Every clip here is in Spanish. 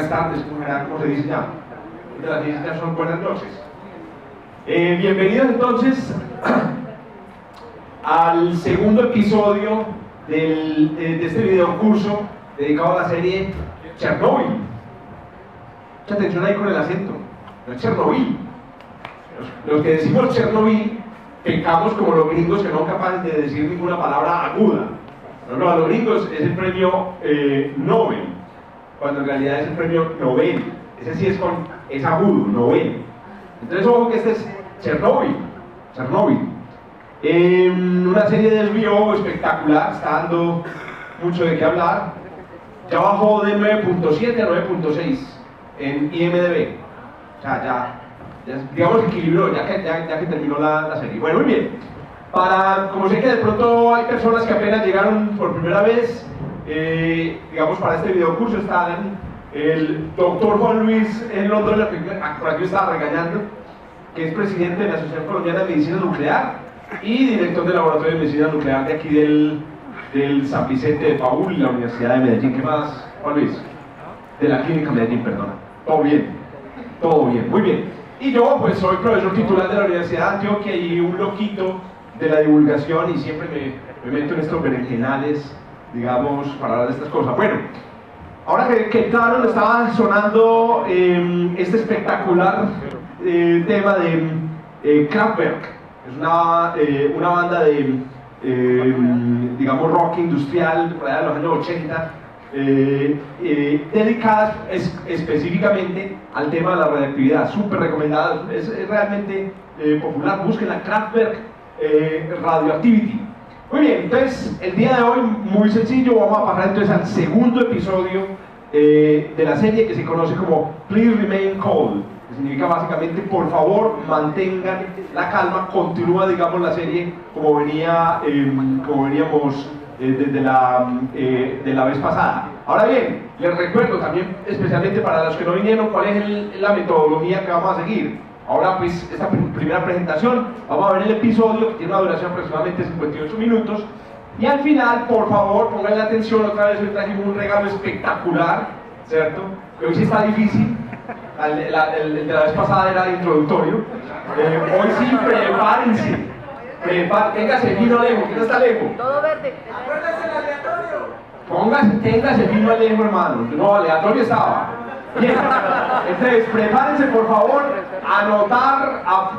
buenas tardes, como se dice ya. De las 10 ya son buenas noches. Bienvenidos entonces al segundo episodio de este video curso dedicado a la serie Chernobyl. Mucha atención ahí con el acento, no es Chernobyl. Los que decimos Chernobyl pecamos como los gringos que no son capaces de decir ninguna palabra aguda. No, a los gringos es el premio Nobel, cuando en realidad es el premio Nobel. Ese sí es agudo, Nobel. Entonces, ojo que este es Chernobyl. Una serie de desvío espectacular, está dando mucho de qué hablar. Ya bajó de 9.7 a 9.6 en IMDb. O sea, ya digamos equilibró, ya que terminó la serie. Bueno, muy bien. Como sé que de pronto hay personas que apenas llegaron por primera vez, digamos para este video curso están el doctor Juan Luis en Londres, por aquí estaba regañando, que es presidente de la Asociación Colombiana de Medicina Nuclear y director del Laboratorio de Medicina Nuclear de aquí del San Vicente de Paúl y la Universidad de Medellín. ¿Qué más, Juan Luis? De la Clínica Medellín, perdona. Todo bien, muy bien. Y yo pues soy profesor titular de la Universidad de Antioquia y un loquito de la divulgación y siempre me meto en estos berenjenales, digamos, para hablar de estas cosas. Bueno, ahora que claro, le estaba sonando este espectacular tema de Kraftwerk. Es una banda de, digamos, rock industrial por allá de los años 80, dedicadas específicamente al tema de la radioactividad. Súper recomendada, es realmente popular. Busquen la Kraftwerk Radioactivity. Muy bien, entonces el día de hoy, muy sencillo, vamos a pasar entonces al segundo episodio de la serie que se conoce como Please Remain Calm, que significa básicamente por favor mantengan la calma. Continúa, digamos, la serie como veníamos desde de la vez pasada. Ahora bien, les recuerdo también, especialmente para los que no vinieron, cuál es la metodología que vamos a seguir. Ahora pues esta primera presentación, vamos a ver el episodio que tiene una duración aproximadamente de 58 minutos y al final, por favor, pónganle atención. Otra vez hoy trajimos un regalo espectacular, ¿cierto? Que hoy sí está difícil, el de la vez pasada era introductorio. Hoy sí, prepárense, téngase vino Alejo. ¿Quién está Alejo? Todo verde. Acuérdense el aleatorio. Téngase vino Alejo, hermano. No, aleatorio estaba. Bien, entonces prepárense por favor a anotar, a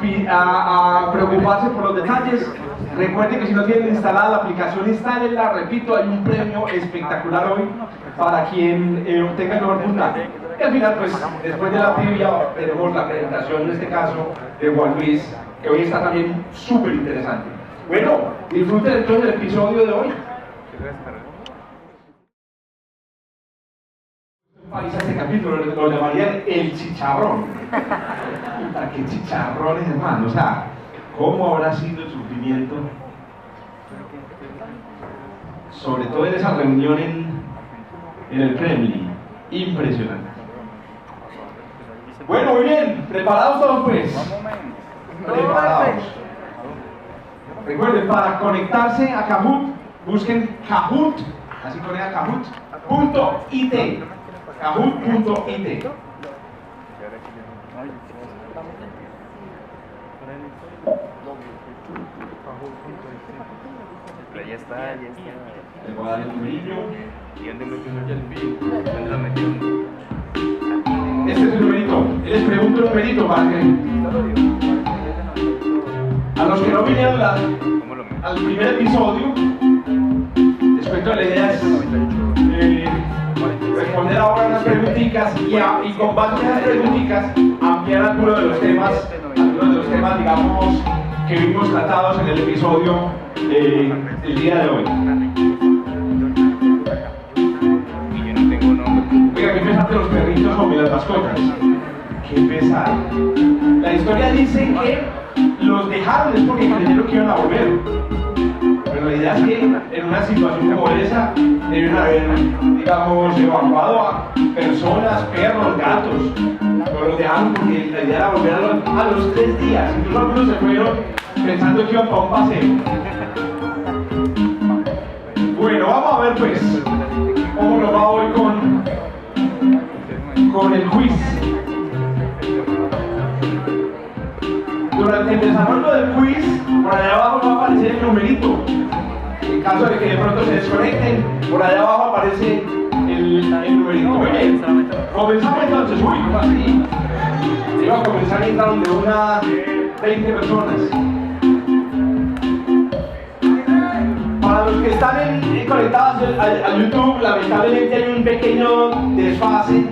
preocuparse por los detalles. Recuerden que si no tienen instalada la aplicación, instálenla. Repito, hay un premio espectacular hoy para quien obtenga el mejor puntaje. Y al final, pues, después de la trivia, tenemos la presentación, en este caso, de Juan Luis, que hoy está también súper interesante. Bueno, disfruten entonces el episodio de hoy. País a este capítulo lo llamarían el chicharrón. ¿Para qué chicharrones, hermano? O sea, ¿cómo habrá sido el sufrimiento? Sobre todo en esa reunión en el Kremlin. Impresionante. Bueno, muy bien. ¿Preparados todos, pues? Preparados. Recuerden, para conectarse a Kahoot, busquen Kahoot, así con el Kahoot.it. Kahoot.it. Ya está. Le voy a dar el numerito. ¿Y dónde metió el pin? ¿Dónde lo metió? Este es el numerito. Les pregunto el numerito para que a los que no vinieron al primer episodio, les cuento, la idea es responder ahora unas preguntitas y con base en esas preguntitas ampliar algunos de los temas, digamos, que vimos tratados en el episodio el día de hoy. Y yo no tengo nombre. Oiga, qué pesar de los perritos o de las mascotas. Qué pesar. La historia dice que los dejaron es porque creyeron que iban a volver. Pero la idea es que en una situación como esa deben haber, digamos, evacuado a personas, perros, gatos. Pero los dejaron porque la idea era volver a los 3 días. Incluso algunos se fueron pensando que iban para un paseo. Bueno, vamos a ver pues cómo nos va hoy con aparecer el numerito. En caso de que de pronto se desconecten, por allá abajo aparece el numerito. Muy bien. Comenzamos entonces. Uy, ¿cómo así? Iba a comenzar y entraron de una 20 personas. Para los que están conectados a YouTube, lamentablemente hay un pequeño desfase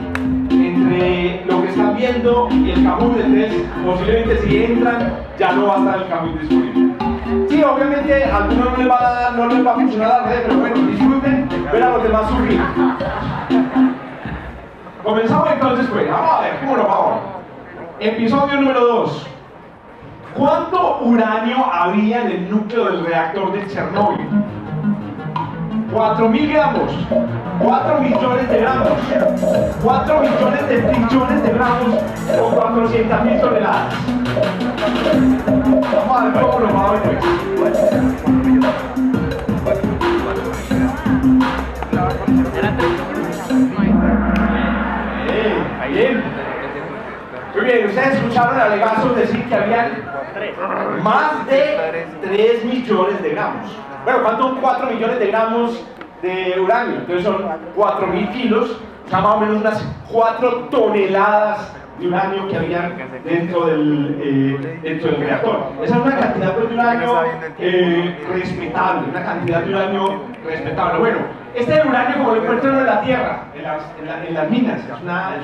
entre lo que están viendo y el Kahoot. Entonces, posiblemente si entran, ya no va a estar el Kahoot disponible. Sí, obviamente a algunos no les va a funcionar la red, pero bueno, disfruten ver a los demás sufrir. Comenzamos entonces, pues, vamos a ver cómo nos va hoy. Episodio número 2. ¿Cuánto uranio había en el núcleo del reactor de Chernóbil? 4.000 gramos, 4 millones de gramos, 4 millones de trillones de gramos o 400.000 toneladas. Vamos a ver cómo nos va hoy, Bien. Muy bien, ustedes escucharon a Legazos decir que habían más de 3 millones de gramos. Bueno, ¿cuánto son 4 millones de gramos de uranio? Entonces son 4.000 kilos, o sea, más o menos unas 4 toneladas de uranio que había dentro del reactor. Esa es una cantidad pues, de uranio respetable, una cantidad de uranio respetable. Bueno, este uranio como lo encuentran en la tierra, en las minas,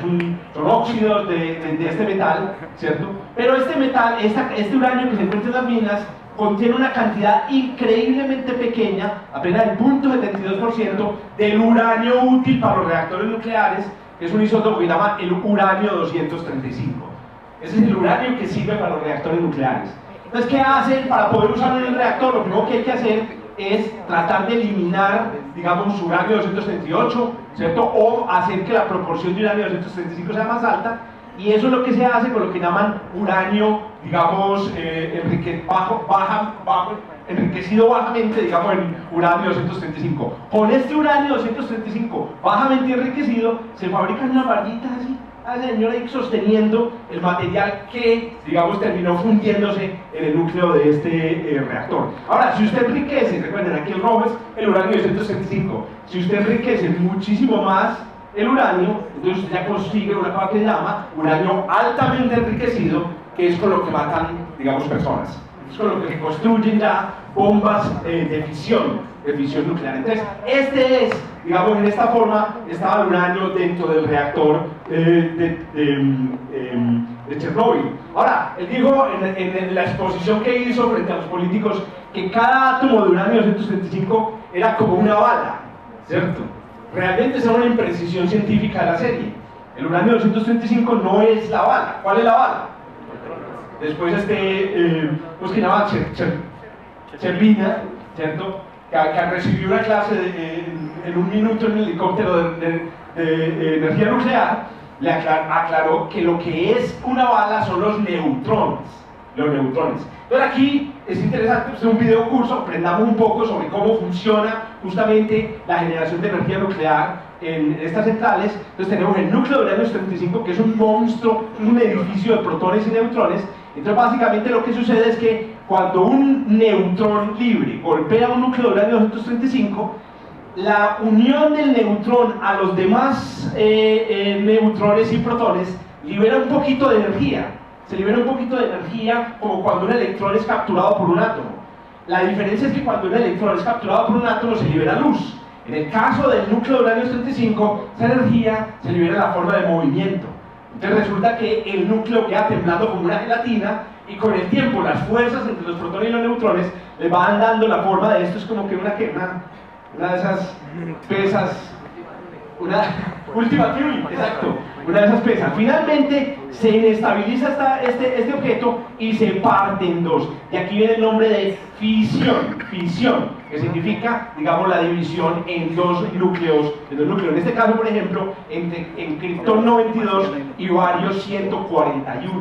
son óxidos de este metal, ¿cierto? Pero este metal, este uranio que se encuentra en las minas, contiene una cantidad increíblemente pequeña, apenas el 0.72% del uranio útil para los reactores nucleares, que es un isótopo que se llama el uranio 235. Ese es el uranio que sirve para los reactores nucleares. Entonces, ¿qué hacen para poder usarlo en el reactor? Lo primero que hay que hacer es tratar de eliminar, digamos, uranio 238, ¿cierto? O hacer que la proporción de uranio 235 sea más alta. Y eso es lo que se hace con lo que llaman uranio, digamos, enriquecido bajamente, digamos, en uranio 235. Con este uranio 235 bajamente enriquecido, se fabrican unas barritas así, señora, sosteniendo el material que, digamos, terminó fundiéndose en el núcleo de este reactor. Ahora, si usted enriquece, recuerden, aquí el rojo es el uranio 235, si usted enriquece muchísimo más el uranio, entonces usted ya consigue una cosa que se llama uranio altamente enriquecido, que es con lo que matan, digamos, personas. Es con lo que construyen ya bombas de fisión nuclear. Entonces, este es, digamos, en esta forma estaba el uranio dentro del reactor de Chernóbil. Ahora, él dijo en la exposición que hizo frente a los políticos que cada átomo de uranio 235 era como una bala, ¿cierto? Realmente es una imprecisión científica de la serie. El uranio 235 no es la bala. ¿Cuál es la bala? Después pues que llamaba Chervina, ¿cierto? Que recibió una clase en un minuto en el helicóptero de energía nuclear, le aclaró que lo que es una bala son los neutrones. Entonces aquí es interesante, es un video curso, aprendamos un poco sobre cómo funciona justamente la generación de energía nuclear en estas centrales. Entonces tenemos el núcleo de uranio 235, que es un monstruo, un edificio de protones y neutrones. Entonces básicamente lo que sucede es que cuando un neutrón libre golpea un núcleo de uranio 235, la unión del neutrón a los demás neutrones y protones libera un poquito de energía. Se libera un poquito de energía como cuando un electrón es capturado por un átomo. La diferencia es que cuando un electrón es capturado por un átomo se libera luz. En el caso del núcleo de uranio 235, esa energía se libera en la forma de movimiento. Entonces resulta que el núcleo queda temblando como una gelatina y con el tiempo las fuerzas entre los protones y los neutrones le van dando la forma de esto. Es como que una de esas pesas, una última Fury, exacto, una de esas pesas. Finalmente se inestabiliza este objeto y se parte en dos. Y aquí viene el nombre de fisión, que significa, digamos, la división en dos núcleos. En este caso, por ejemplo, en Krypton 92 y bario 141.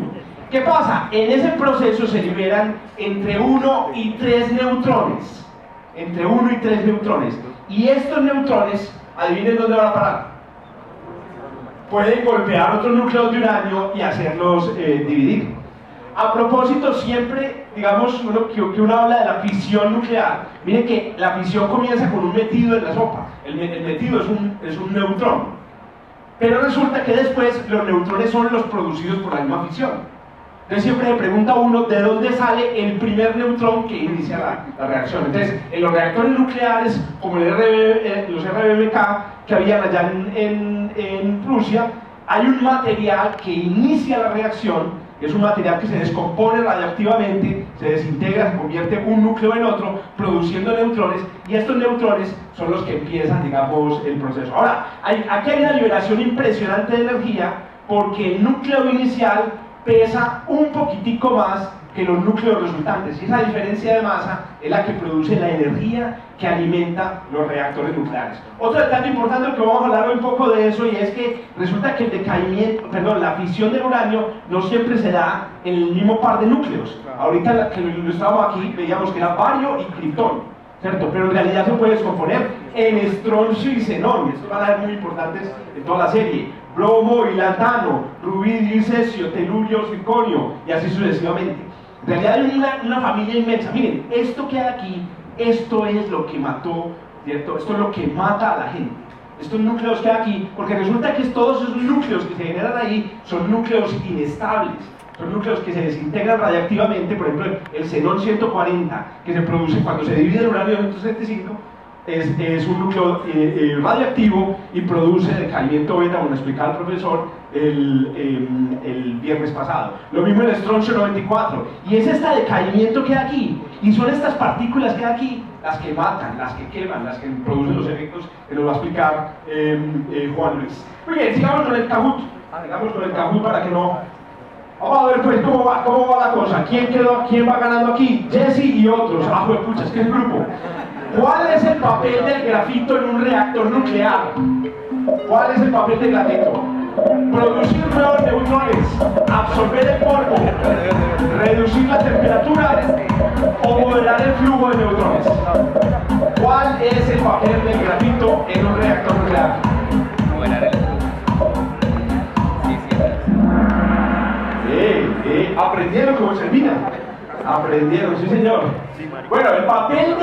¿Qué pasa? En ese proceso se liberan entre 1 y 3 neutrones. Entre 1 y 3 neutrones. Y estos neutrones, adivinen dónde van a parar. Pueden golpear otros núcleos de uranio y hacerlos dividir. A propósito, siempre, digamos, que uno habla de la fisión nuclear, miren que la fisión comienza con un metido en la sopa. El metido es un neutrón. Pero resulta que después los neutrones son los producidos por la misma fisión. Entonces siempre se pregunta uno de dónde sale el primer neutrón que inicia la reacción. Entonces, en los reactores nucleares, como los RBMK que habían allá en Rusia, hay un material que inicia la reacción. Es un material que se descompone radiactivamente, se desintegra, se convierte un núcleo en otro, produciendo neutrones, y estos neutrones son los que empiezan, digamos, el proceso. Ahora, aquí hay una liberación impresionante de energía, porque el núcleo inicial pesa un poquitico más que los núcleos resultantes, y esa diferencia de masa es la que produce la energía que alimenta los reactores nucleares. Otro detalle importante que vamos a hablar hoy un poco de eso, y es que resulta que el decaimiento, la fisión del uranio no siempre se da en el mismo par de núcleos. Ahorita que lo ilustrábamos aquí, veíamos que era bario y criptón, ¿cierto? Pero en realidad se puede descomponer en estroncio y xenón, estos van a ser muy importantes en toda la serie. Bromo y latano, rubidio y cesio, telurio, circonio, y así sucesivamente. En realidad hay una familia inmensa. Miren, esto que hay aquí, esto es lo que mató, ¿cierto? Esto es lo que mata a la gente. Estos núcleos que hay aquí, porque resulta que todos esos núcleos que se generan ahí son núcleos inestables. Son núcleos que se desintegran radiactivamente. Por ejemplo, el xenón 140, que se produce cuando se divide el uranio 235, es un núcleo radioactivo y produce decaimiento beta, como lo explicaba el profesor el viernes pasado. Lo mismo el estroncio 94, y es este decaimiento que hay aquí, y son estas partículas que hay aquí las que matan, las que queman, las que producen los efectos que nos va a explicar Juan Luis. Muy bien, sigamos con el Kahoot. Sigamos con el Kahoot para que no... Vamos a ver pues cómo va la cosa. ¿Quién va ganando aquí? Jesse y otros. Ah, pues pucha, es que es el grupo. ¿Cuál es el papel del grafito en un reactor nuclear? ¿Cuál es el papel del grafito? Producir nuevos neutrones, absorber el polvo, reducir la temperatura o moderar el flujo de neutrones. ¿Cuál es el papel del grafito en un reactor nuclear? Moderar el flujo. Aprendieron cómo se termina. Aprendieron, sí señor. Bueno, el papel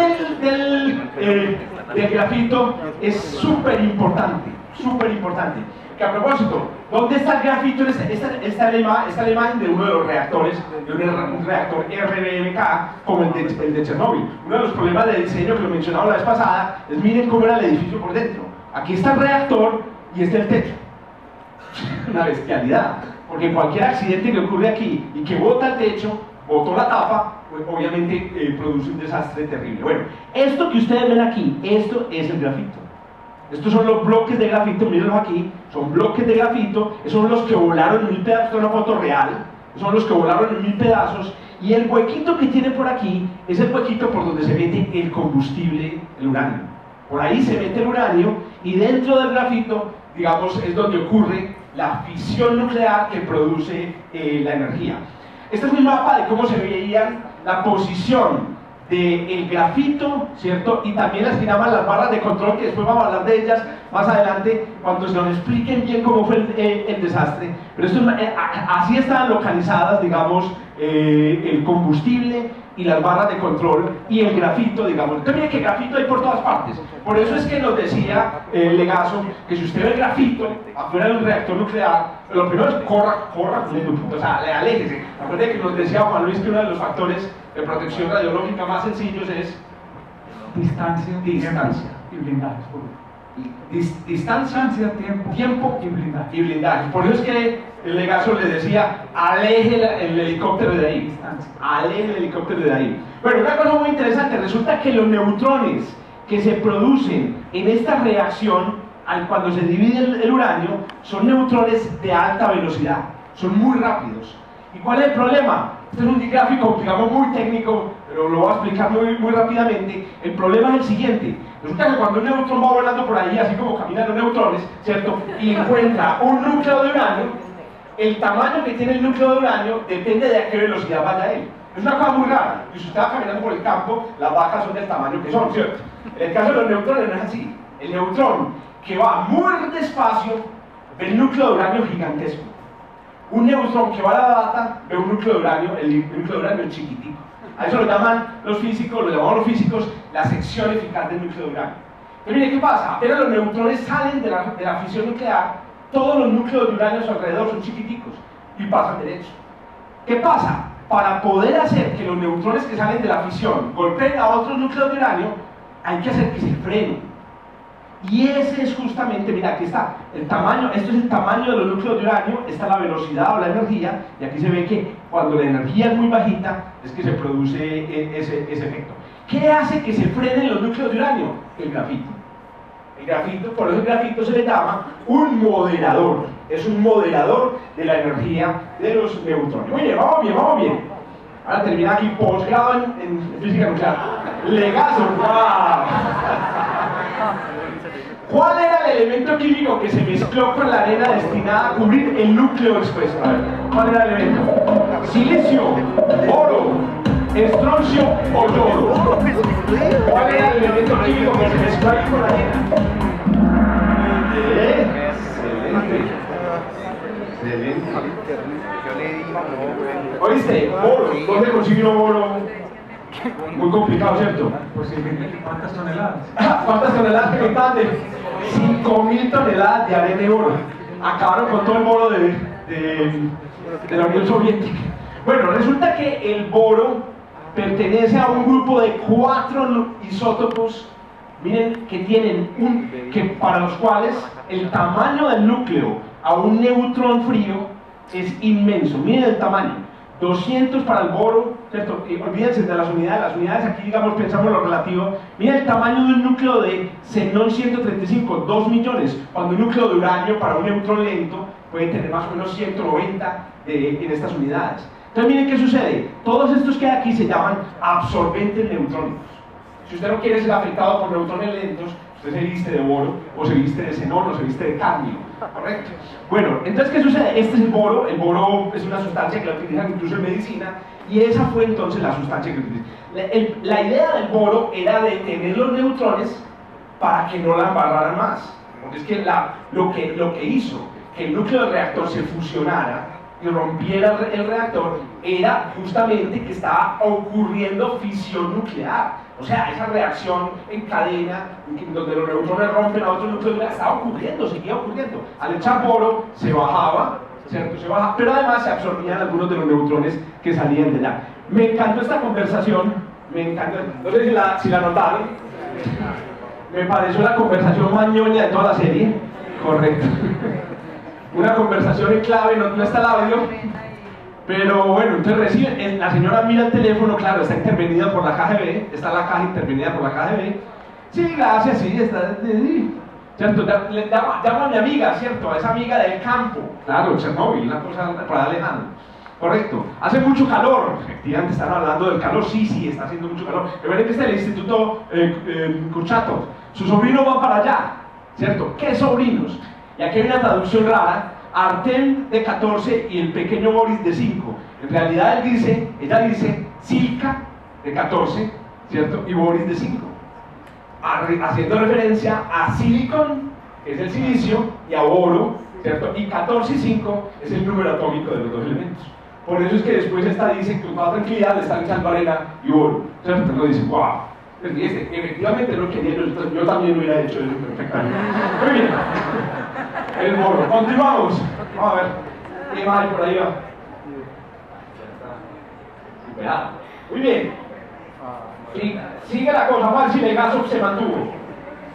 del grafito es súper importante, súper importante. Que a propósito, ¿dónde está el grafito? Esta es la imagen de uno de los reactores, de un reactor RBMK como el de Chernóbil. Uno de los problemas de diseño que lo mencionaba la vez pasada es miren cómo era el edificio por dentro. Aquí está el reactor y este el techo. Una bestialidad, porque cualquier accidente que ocurre aquí y que bota el techo, botó la tapa, pues obviamente produce un desastre terrible. Bueno, esto que ustedes ven aquí, esto es el grafito. Estos son los bloques de grafito, mírenlos aquí, son bloques de grafito, esos son los que volaron en 1000 pedazos, esta es una foto real, son los que volaron en 1000 pedazos, y el huequito que tiene por aquí es el huequito por donde se mete el combustible, el uranio. Por ahí se mete el uranio, y dentro del grafito, digamos, es donde ocurre la fisión nuclear que produce la energía. Este es un mapa de cómo se veían la posición del grafito, ¿cierto? Y también las que llaman las barras de control, que después vamos a hablar de ellas más adelante, cuando se nos expliquen bien cómo fue el desastre. Pero esto, así estaban localizadas, digamos, el combustible y las barras de control y el grafito, digamos. Entonces miren que grafito hay por todas partes. Por eso es que nos decía Legazo que si usted ve el grafito afuera de un reactor nuclear, lo primero es corra, o sea, aléjese. Acuérdense que nos decía Juan Luis que uno de los factores de protección radiológica más sencillos es distancia y blindaje. Distancia, tiempo y blindaje. y blindaje. Por eso es que el Legazo le decía, aleje el helicóptero de ahí. Aleje el helicóptero de ahí. Bueno, una cosa muy interesante, resulta que los neutrones que se producen en esta reacción, cuando se divide el uranio, son neutrones de alta velocidad, son muy rápidos. ¿Y cuál es el problema? Este es un gráfico, digamos, muy técnico, pero lo voy a explicar muy rápidamente. El problema es el siguiente. Resulta que cuando un neutrón va volando por ahí, así como caminan los neutrones, ¿cierto? Y encuentra un núcleo de uranio, el tamaño que tiene el núcleo de uranio depende de a qué velocidad vaya él. Es una cosa muy rara. Y si usted va caminando por el campo, las vacas son del tamaño que son, ¿cierto? En el caso de los neutrones no es así. El neutrón que va muy despacio ve el núcleo de uranio gigantesco. Un neutrón que va a la data ve un núcleo de uranio, el núcleo de uranio es chiquitico. A eso lo llaman los físicos, lo llamamos los físicos la sección eficaz del núcleo de uranio. Entonces, mire, ¿qué pasa? Apenas los neutrones salen de la fisión nuclear, todos los núcleos de uranio a su alrededor son chiquiticos y pasan derecho. ¿Qué pasa? Para poder hacer que los neutrones que salen de la fisión golpeen a otros núcleos de uranio, hay que hacer que se frenen. Y ese es justamente, mira, aquí está el tamaño, esto es el tamaño de los núcleos de uranio, esta es la velocidad o la energía, y aquí se ve que cuando la energía es muy bajita, es que se produce ese efecto. ¿Qué hace que se frenen los núcleos de uranio? El grafito. El grafito, por eso el grafito se le llama un moderador, es un moderador de la energía de los neutrones. Muy bien, vamos bien, vamos bien. Ahora termina aquí posgrado en física nuclear. Legazo, ¡wow! ¿Cuál era el elemento químico que se mezcló con la arena destinada a cubrir el núcleo expuesto? A ver, ¿cuál era el elemento? Silicio, oro, estroncio o yodo. ¿Cuál era el elemento químico que se mezcló ahí con la arena? Excelente. Excelente. ¿Oíste? Boro. ¿Dónde consiguió boro? Muy complicado, ¿cierto? Posiblemente, ¿cuántas toneladas? ¿Cuántas toneladas que contaban de 5.000 toneladas de arena y oro? Acabaron con todo el boro de la Unión Soviética. Bueno, resulta que el boro pertenece a un grupo de 4 isótopos, miren, que tienen para los cuales el tamaño del núcleo a un neutrón frío es inmenso. Miren el tamaño. 200 para el boro, ¿cierto? Olvídense de las unidades aquí, digamos, pensamos lo relativo. Mira el tamaño de un núcleo de xenón 135, 2 millones, cuando un núcleo de uranio para un neutrón lento puede tener más o menos 190 en estas unidades. Entonces miren qué sucede, todos estos que hay aquí se llaman absorbentes neutrónicos. Si usted no quiere ser afectado por neutrones lentos, usted se viste de boro, o se viste de xenón, o se viste de cadmio, ¿correcto? Bueno, entonces, ¿qué sucede? Este es el boro es una sustancia que la utilizan incluso en medicina, y esa fue entonces la sustancia que utilizan. La idea del boro era detener los neutrones para que no la embarraran más. Porque es que lo que hizo que el núcleo del reactor se fusionara y rompiera el reactor era justamente que estaba ocurriendo fisión nuclear. O sea, esa reacción en cadena, donde los neutrones rompen a otros núcleos, estaba ocurriendo, seguía ocurriendo. Al echar boro, se bajaba, ¿cierto? Se bajaba, pero además se absorbían algunos de los neutrones que salían de allá. Me encantó esta conversación, me encantó, no sé si la notaron, me pareció la conversación más ñoña de toda la serie, correcto. Una conversación en clave, no está el audio. Pero bueno, entonces reciben, la señora mira el teléfono, claro, está intervenida por la KGB, está la caja intervenida por la KGB. Sí, gracias, sí, está, sí. ¿Cierto? Le llamo a mi amiga, ¿cierto? A esa amiga del campo, claro, Chernóbil, una cosa por allá lejana. Correcto, hace mucho calor, efectivamente están hablando del calor, sí, está haciendo mucho calor. Recuerden que está el Instituto Kurchatov, su sobrino va para allá, ¿cierto? ¿Qué sobrinos? Y aquí hay una traducción rara. Artem de 14 y el pequeño Boris de 5. En realidad ella dice Silka de 14, ¿cierto? Y Boris de 5. Haciendo referencia a silicon, que es el silicio, y a boro, ¿cierto? Y 14 y 5 es el número atómico de los dos elementos. Por eso es que después esta dice que con toda tranquilidad le están echando arena y boro, ¿cierto? Entonces dice, wow. Efectivamente lo quería, yo también hubiera hecho eso perfectamente. Muy bien. El boro. Continuamos. Vamos a ver. ¿Qué más hay por ahí? Cuidado. Muy bien. Sigue la cosa. Vamos a ver si Legasov se mantuvo.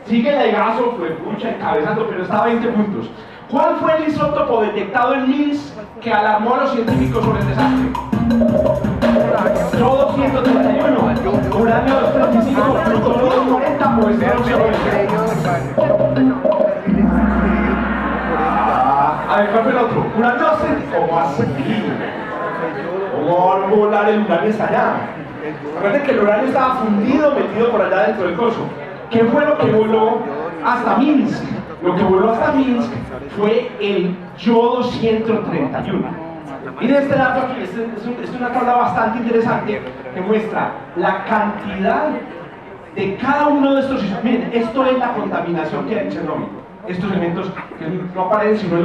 Sigue Legasov, fue mucha encabezando, pero está a 20 puntos. ¿Cuál fue el isótopo detectado en Minsk que alarmó a los científicos sobre el desastre? Yodo 131, uranio 235, plutonio 240 o estroncio 90. A ver, ¿cuál fue el otro? Uranio 6, ¿cómo así? ¿Cómo va a volar el uranio hasta allá? Recuerden que el uranio estaba fundido, metido por allá dentro del coso. ¿Qué fue lo que voló hasta Minsk? Lo que voló hasta Minsk fue el yodo 131. Miren este dato aquí, es una tabla bastante interesante que muestra la cantidad de cada uno de estos isótopos. Miren, esto es la contaminación que hay en Chernóbil. Estos elementos que no aparecen sino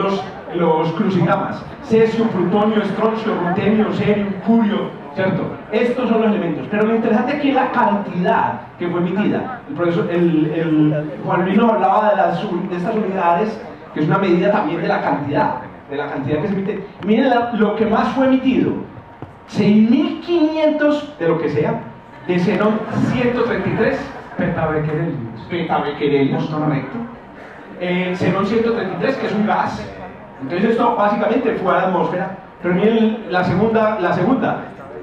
en los crucigramas: cesio, plutonio, estroncio, rutenio, cerio, curio, ¿cierto? Estos son los elementos. Pero lo interesante aquí es la cantidad que fue emitida. El profesor, Juan Luis nos hablaba de estas unidades, que es una medida también de la cantidad que se emite. Miren lo que más fue emitido: 6.500 de lo que sea, de xenón 133, petabequerelios, correcto. Xenón 133, que es un gas. Entonces esto básicamente fue a la atmósfera. Pero miren la segunda,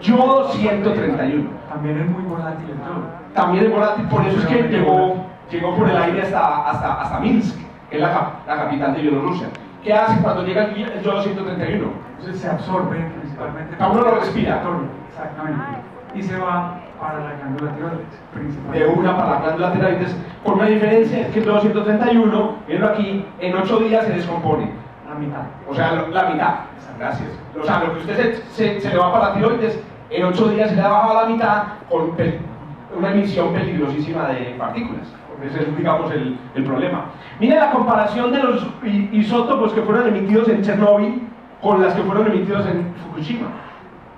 yodo 131. También es muy volátil el yodo. También es volátil, por eso es que llegó por el aire hasta Minsk, que es la capital de Bielorrusia. ¿Qué hace cuando llega el yodo 131? Entonces se absorbe principalmente. Cada uno lo respira. Exactamente. Y se va para la glándula tiroides, principalmente. De una para la glándula tiroides, con una diferencia: es que el yodo 131, mirenlo aquí, en 8 días se descompone. La mitad. O sea, la mitad. Gracias. O sea, lo que usted se le va para la tiroides, en 8 días se le ha bajado a la mitad con una emisión peligrosísima de partículas. Ese es, digamos, el problema. Miren la comparación de los isótopos que fueron emitidos en Chernóbil con las que fueron emitidos en Fukushima.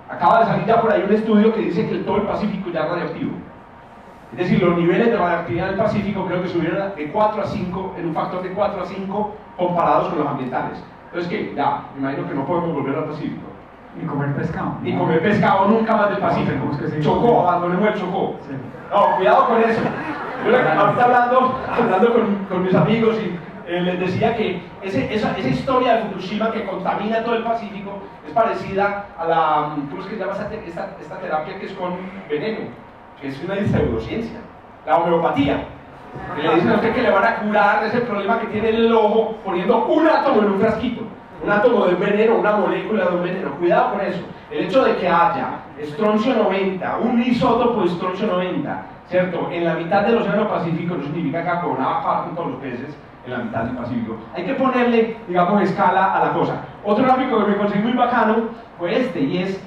Acaba de salir ya por ahí un estudio que dice que todo el Pacífico ya es radioactivo. Es decir, los niveles de radioactividad en el Pacífico creo que subieron de 4 a 5, en un factor de 4 a 5 comparados con los ambientales. Entonces, ¿qué? Ya, me imagino que no podemos volver al Pacífico. Ni comer pescado. Ni comer pescado nunca más del Pacífico. Chocó, abandonemos el Chocó. Sí. No, cuidado con eso. Yo ahorita hablando con mis amigos y les decía que esa historia de Fukushima que contamina todo el Pacífico es parecida a la, ¿cómo es que se llama esta terapia que es con veneno? Que es una pseudociencia, la homeopatía. Que le dicen a usted que le van a curar ese problema que tiene en el ojo poniendo un átomo en un frasquito, un átomo de un veneno, una molécula de un veneno. Cuidado con eso. El hecho de que haya estroncio 90, un isótopo de estroncio 90, ¿cierto?, en la mitad del océano Pacífico, no significa que va a acabar con todos los peces en la mitad del Pacífico. Hay que ponerle, digamos, escala a la cosa. Otro gráfico que me conseguí muy bacano fue este, y es: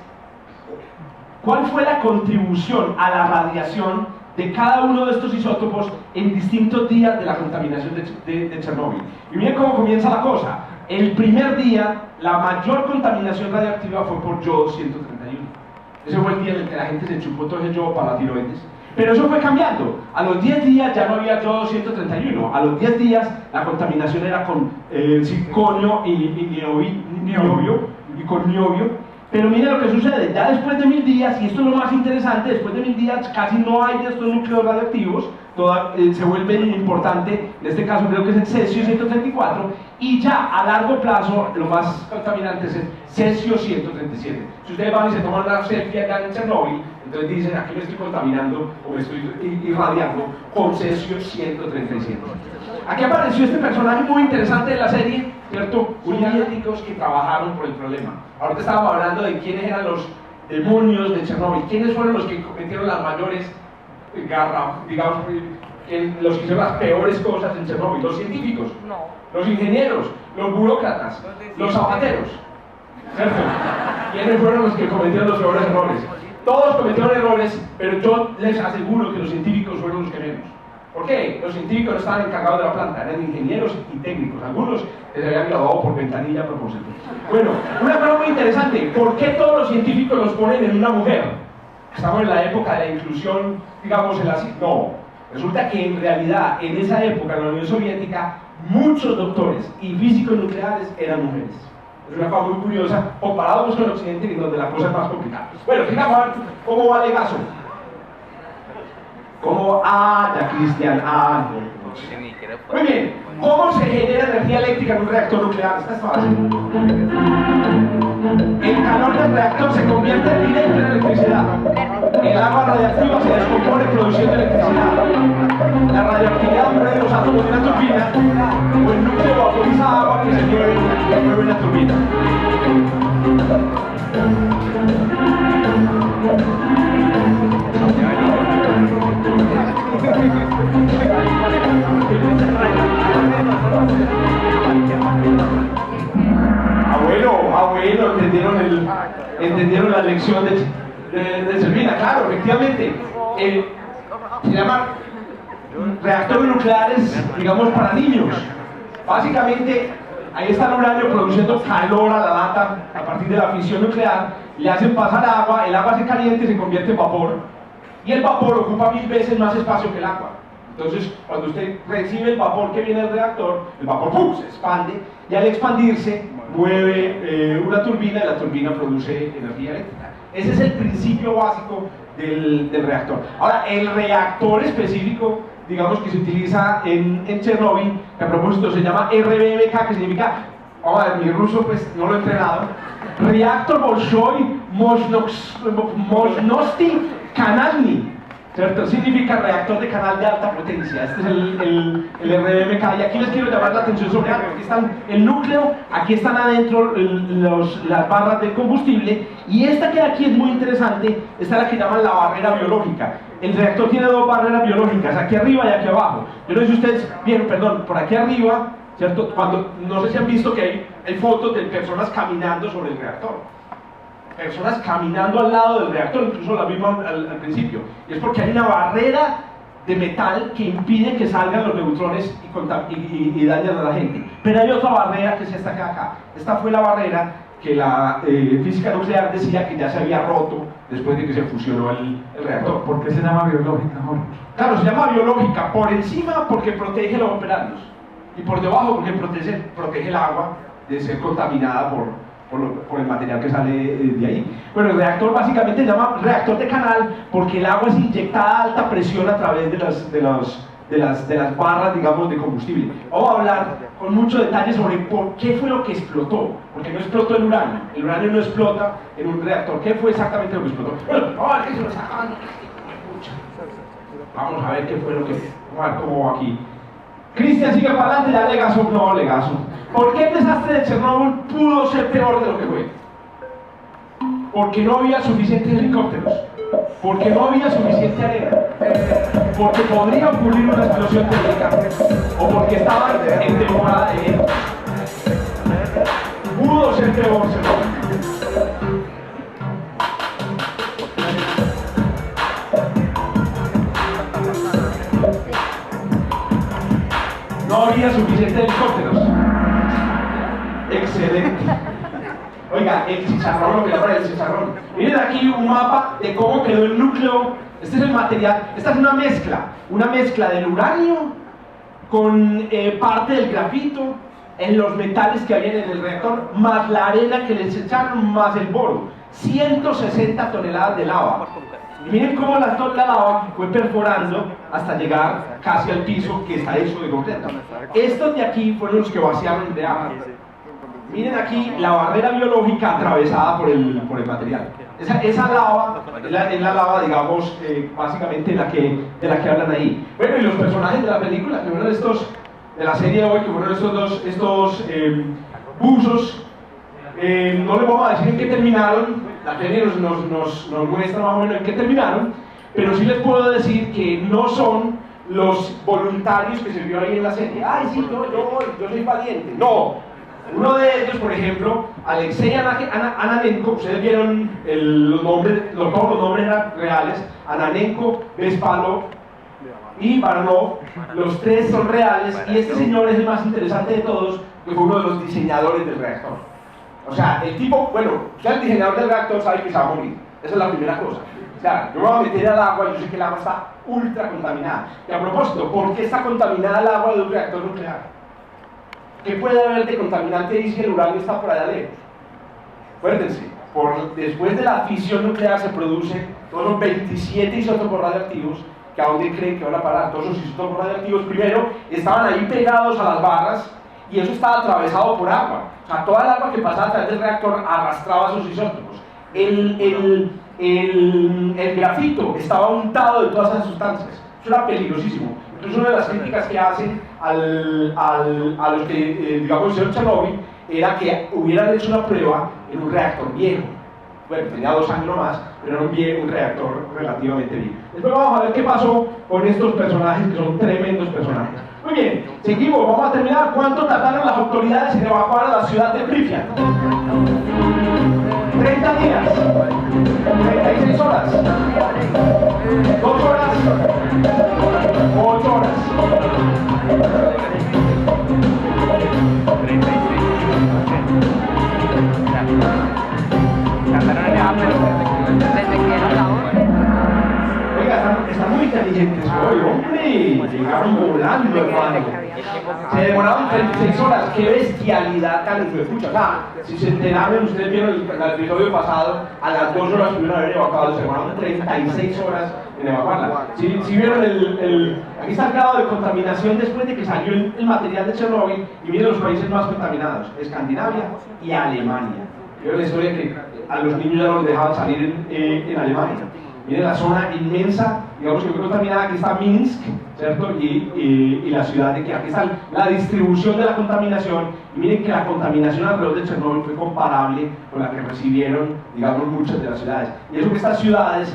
¿cuál fue la contribución a la radiación de cada uno de estos isótopos en distintos días de la contaminación de Chernóbil? Y miren cómo comienza la cosa. El primer día, la mayor contaminación radiactiva fue por yodo 131. Ese fue el día en el que la gente se chupó todo ese yodo para la tiroides. Pero eso fue cambiando. A los 10 días ya no había yodo 131. A los 10 días la contaminación era con circonio y niobio. Pero miren lo que sucede, ya después de 1000 días, y esto es lo más interesante, después de 1000 días casi no hay de estos núcleos radioactivos, se vuelve importante, en este caso creo que es el cesio 134, y ya a largo plazo lo más contaminante es el cesio 137. Si ustedes van y se toman una selfie acá en Chernóbil, entonces dicen: aquí me estoy contaminando o me estoy irradiando con cesio 137. Aquí apareció este personaje muy interesante de la serie, ¿cierto? Científicos que trabajaron por el problema. Ahorita estábamos hablando de quiénes eran los demonios de Chernóbil, quiénes fueron los que cometieron las mayores digamos, los que hicieron las peores cosas en Chernóbil. Los científicos, los ingenieros, los burócratas, los zapateros, ¿cierto? ¿Quiénes fueron los que cometieron los peores errores? Todos cometieron errores, pero yo les aseguro que los científicos fueron los que menos. ¿Por qué? Los científicos no estaban encargados de la planta, eran ingenieros y técnicos. Algunos se habían graduado por ventanilla a propósito. Bueno, una cosa muy interesante: ¿por qué todos los científicos los ponen en una mujer? Estamos en la época de la inclusión, digamos, en la... No, resulta que en realidad, en esa época, en la Unión Soviética, muchos doctores y físicos nucleares eran mujeres. Es una cosa muy curiosa, comparado con el Occidente, donde la cosa es más complicada. Bueno, fíjate cómo va Legazo. ¿Cómo? Ya Cristian, no. Muy bien, ¿cómo se genera energía eléctrica en un reactor nuclear? Esta es fácil. El calor del reactor se convierte directo en electricidad. El agua radiactiva se descompone produciendo electricidad. La radioactividad mueve los átomos de una turbina, o el núcleo vaporiza agua que se mueve en la turbina. Bueno, entendieron la lección de Servina. Claro, efectivamente, se llaman reactores nucleares, digamos, para niños. Básicamente, ahí está el uranio produciendo calor a la lata a partir de la fisión nuclear, le hacen pasar agua, el agua se calienta y se convierte en vapor, y el vapor ocupa 1000 veces más espacio que el agua. Entonces, cuando usted recibe el vapor que viene del reactor, el vapor ¡pum!, se expande, y al expandirse mueve una turbina y la turbina produce energía eléctrica. Ese es el principio básico del reactor. Ahora, el reactor específico, digamos, que se utiliza en Chernóbil, que a propósito se llama RBMK, que significa, vamos a ver, mi ruso pues no lo he entrenado, Reactor Bolshoi Mощnosti Kanalny, ¿cierto? Significa reactor de canal de alta potencia. Este es el RBMK, y aquí les quiero llamar la atención sobre algo. Aquí están el núcleo, aquí están adentro las barras de combustible, y esta que aquí es muy interesante, esta es la que llaman la barrera biológica. El reactor tiene dos barreras biológicas, aquí arriba y aquí abajo. Yo no sé si ustedes vieron, perdón, por aquí arriba, ¿cierto? Cuando, no sé si han visto que hay fotos de personas caminando sobre el reactor. Personas caminando al lado del reactor, incluso la misma al principio. Y es porque hay una barrera de metal que impide que salgan los neutrones y dañan a la gente. Pero hay otra barrera que es esta que acá. Esta fue la barrera que la física nuclear decía que ya se había roto después de que se fusionó el reactor. ¿Por qué se llama biológica, Jorge? Claro, se llama biológica por encima porque protege los operarios, y por debajo porque protege el agua de ser contaminada por el material que sale de ahí. Bueno, el reactor básicamente se llama reactor de canal porque el agua es inyectada a alta presión a través de las barras, digamos, de combustible. Vamos a hablar con mucho detalle sobre por qué fue lo que explotó, porque no explotó el uranio no explota en un reactor. ¿Qué fue exactamente lo que explotó? Bueno, vamos a ver qué se lo sacan. Vamos a ver qué fue lo que... Vamos a ver cómo va aquí. Cristian sigue para adelante, ya Legazo, no, Legazo. ¿Por qué el desastre de Chernóbil pudo ser peor de lo que fue? Porque no había suficientes helicópteros, porque no había suficiente arena, porque podría ocurrir una explosión térmica, o porque estaban en temporada de guerra. Pudo ser peor Chernóbil. No había suficientes helicópteros. Excelente. Oiga, el chicharrón, lo que llaman el chicharrón. Miren aquí un mapa de cómo quedó el núcleo. Este es el material. Esta es una mezcla del uranio con parte del grafito, en los metales que había en el reactor, más la arena que les echaron, más el boro. 160 toneladas de lava. Y miren cómo la lava fue perforando hasta llegar casi al piso que está hecho de concreto. Estos de aquí fueron los que vaciaron de agua. Miren aquí la barrera biológica atravesada por el material. Esa lava es la lava, digamos, básicamente de la que hablan ahí. Bueno, y los personajes de la película, que fueron estos, de la serie de hoy, que fueron estos buzos, no les vamos a decir en qué terminaron, la serie nos muestra más o menos en qué terminaron, pero sí les puedo decir que no son los voluntarios que se vio ahí en la serie. Ay, sí, yo soy valiente. No. Uno de ellos, por ejemplo, Alexei Ananenko, ustedes vieron todos los nombres eran reales, Ananenko, Bespalov y Baranov, los tres son reales, y este señor es el más interesante de todos, que fue uno de los diseñadores del reactor. O sea, el tipo, bueno, ya el diseñador del reactor sabe que se va a morir, esa es la primera cosa. O sea, yo me voy a meter al agua y yo sé que el agua está ultra contaminada. Y a propósito, ¿por qué está contaminada el agua de un reactor nuclear? ¿Qué puede haber de contaminante ahí si el uranio está por allá lejos? Acuérdense, después de la fisión nuclear se producen todos los 27 isótopos radioactivos, que a dónde creen que van a parar. Todos los isótopos radioactivos primero estaban ahí pegados a las barras, y eso estaba atravesado por agua. O sea, toda el agua que pasaba a través del reactor arrastraba esos isótopos. El grafito estaba untado de todas esas sustancias. Eso era peligrosísimo. Entonces, una de las críticas que hacen a los que, digamos, hicieron Chernóbil era que hubieran hecho una prueba en un reactor viejo. Bueno, tenía 2 años nomás, pero era un reactor relativamente viejo. Después vamos a ver qué pasó con estos personajes, que son tremendos personajes. Muy bien, seguimos, vamos a terminar. ¿Cuánto tardaron las autoridades en evacuar a la ciudad de Pripyat? 30 días, 36 horas, 2 horas, 8 horas. 36. inteligentes hoy, hombre. Llegaron volando, hermano. Se demoraron 36 horas. ¡Qué bestialidad tan escucha! O sea, si se enteraron, ustedes vieron el episodio pasado, a las 2 horas pudieron haber evacuado. Se demoraron 36 horas en evacuarla. Si vieron aquí está el grado de contaminación después de que salió el material de Chernobyl, y miren los países más contaminados: Escandinavia y Alemania. Vieron la historia que a los niños ya no los dejaban salir en Alemania. Miren la zona inmensa, digamos que fue contaminada. Aquí está Minsk, ¿cierto? Y la ciudad de Kiev. Aquí está la distribución de la contaminación. Y miren que la contaminación alrededor de Chernobyl fue comparable con la que recibieron, digamos, muchas de las ciudades. Y eso que estas ciudades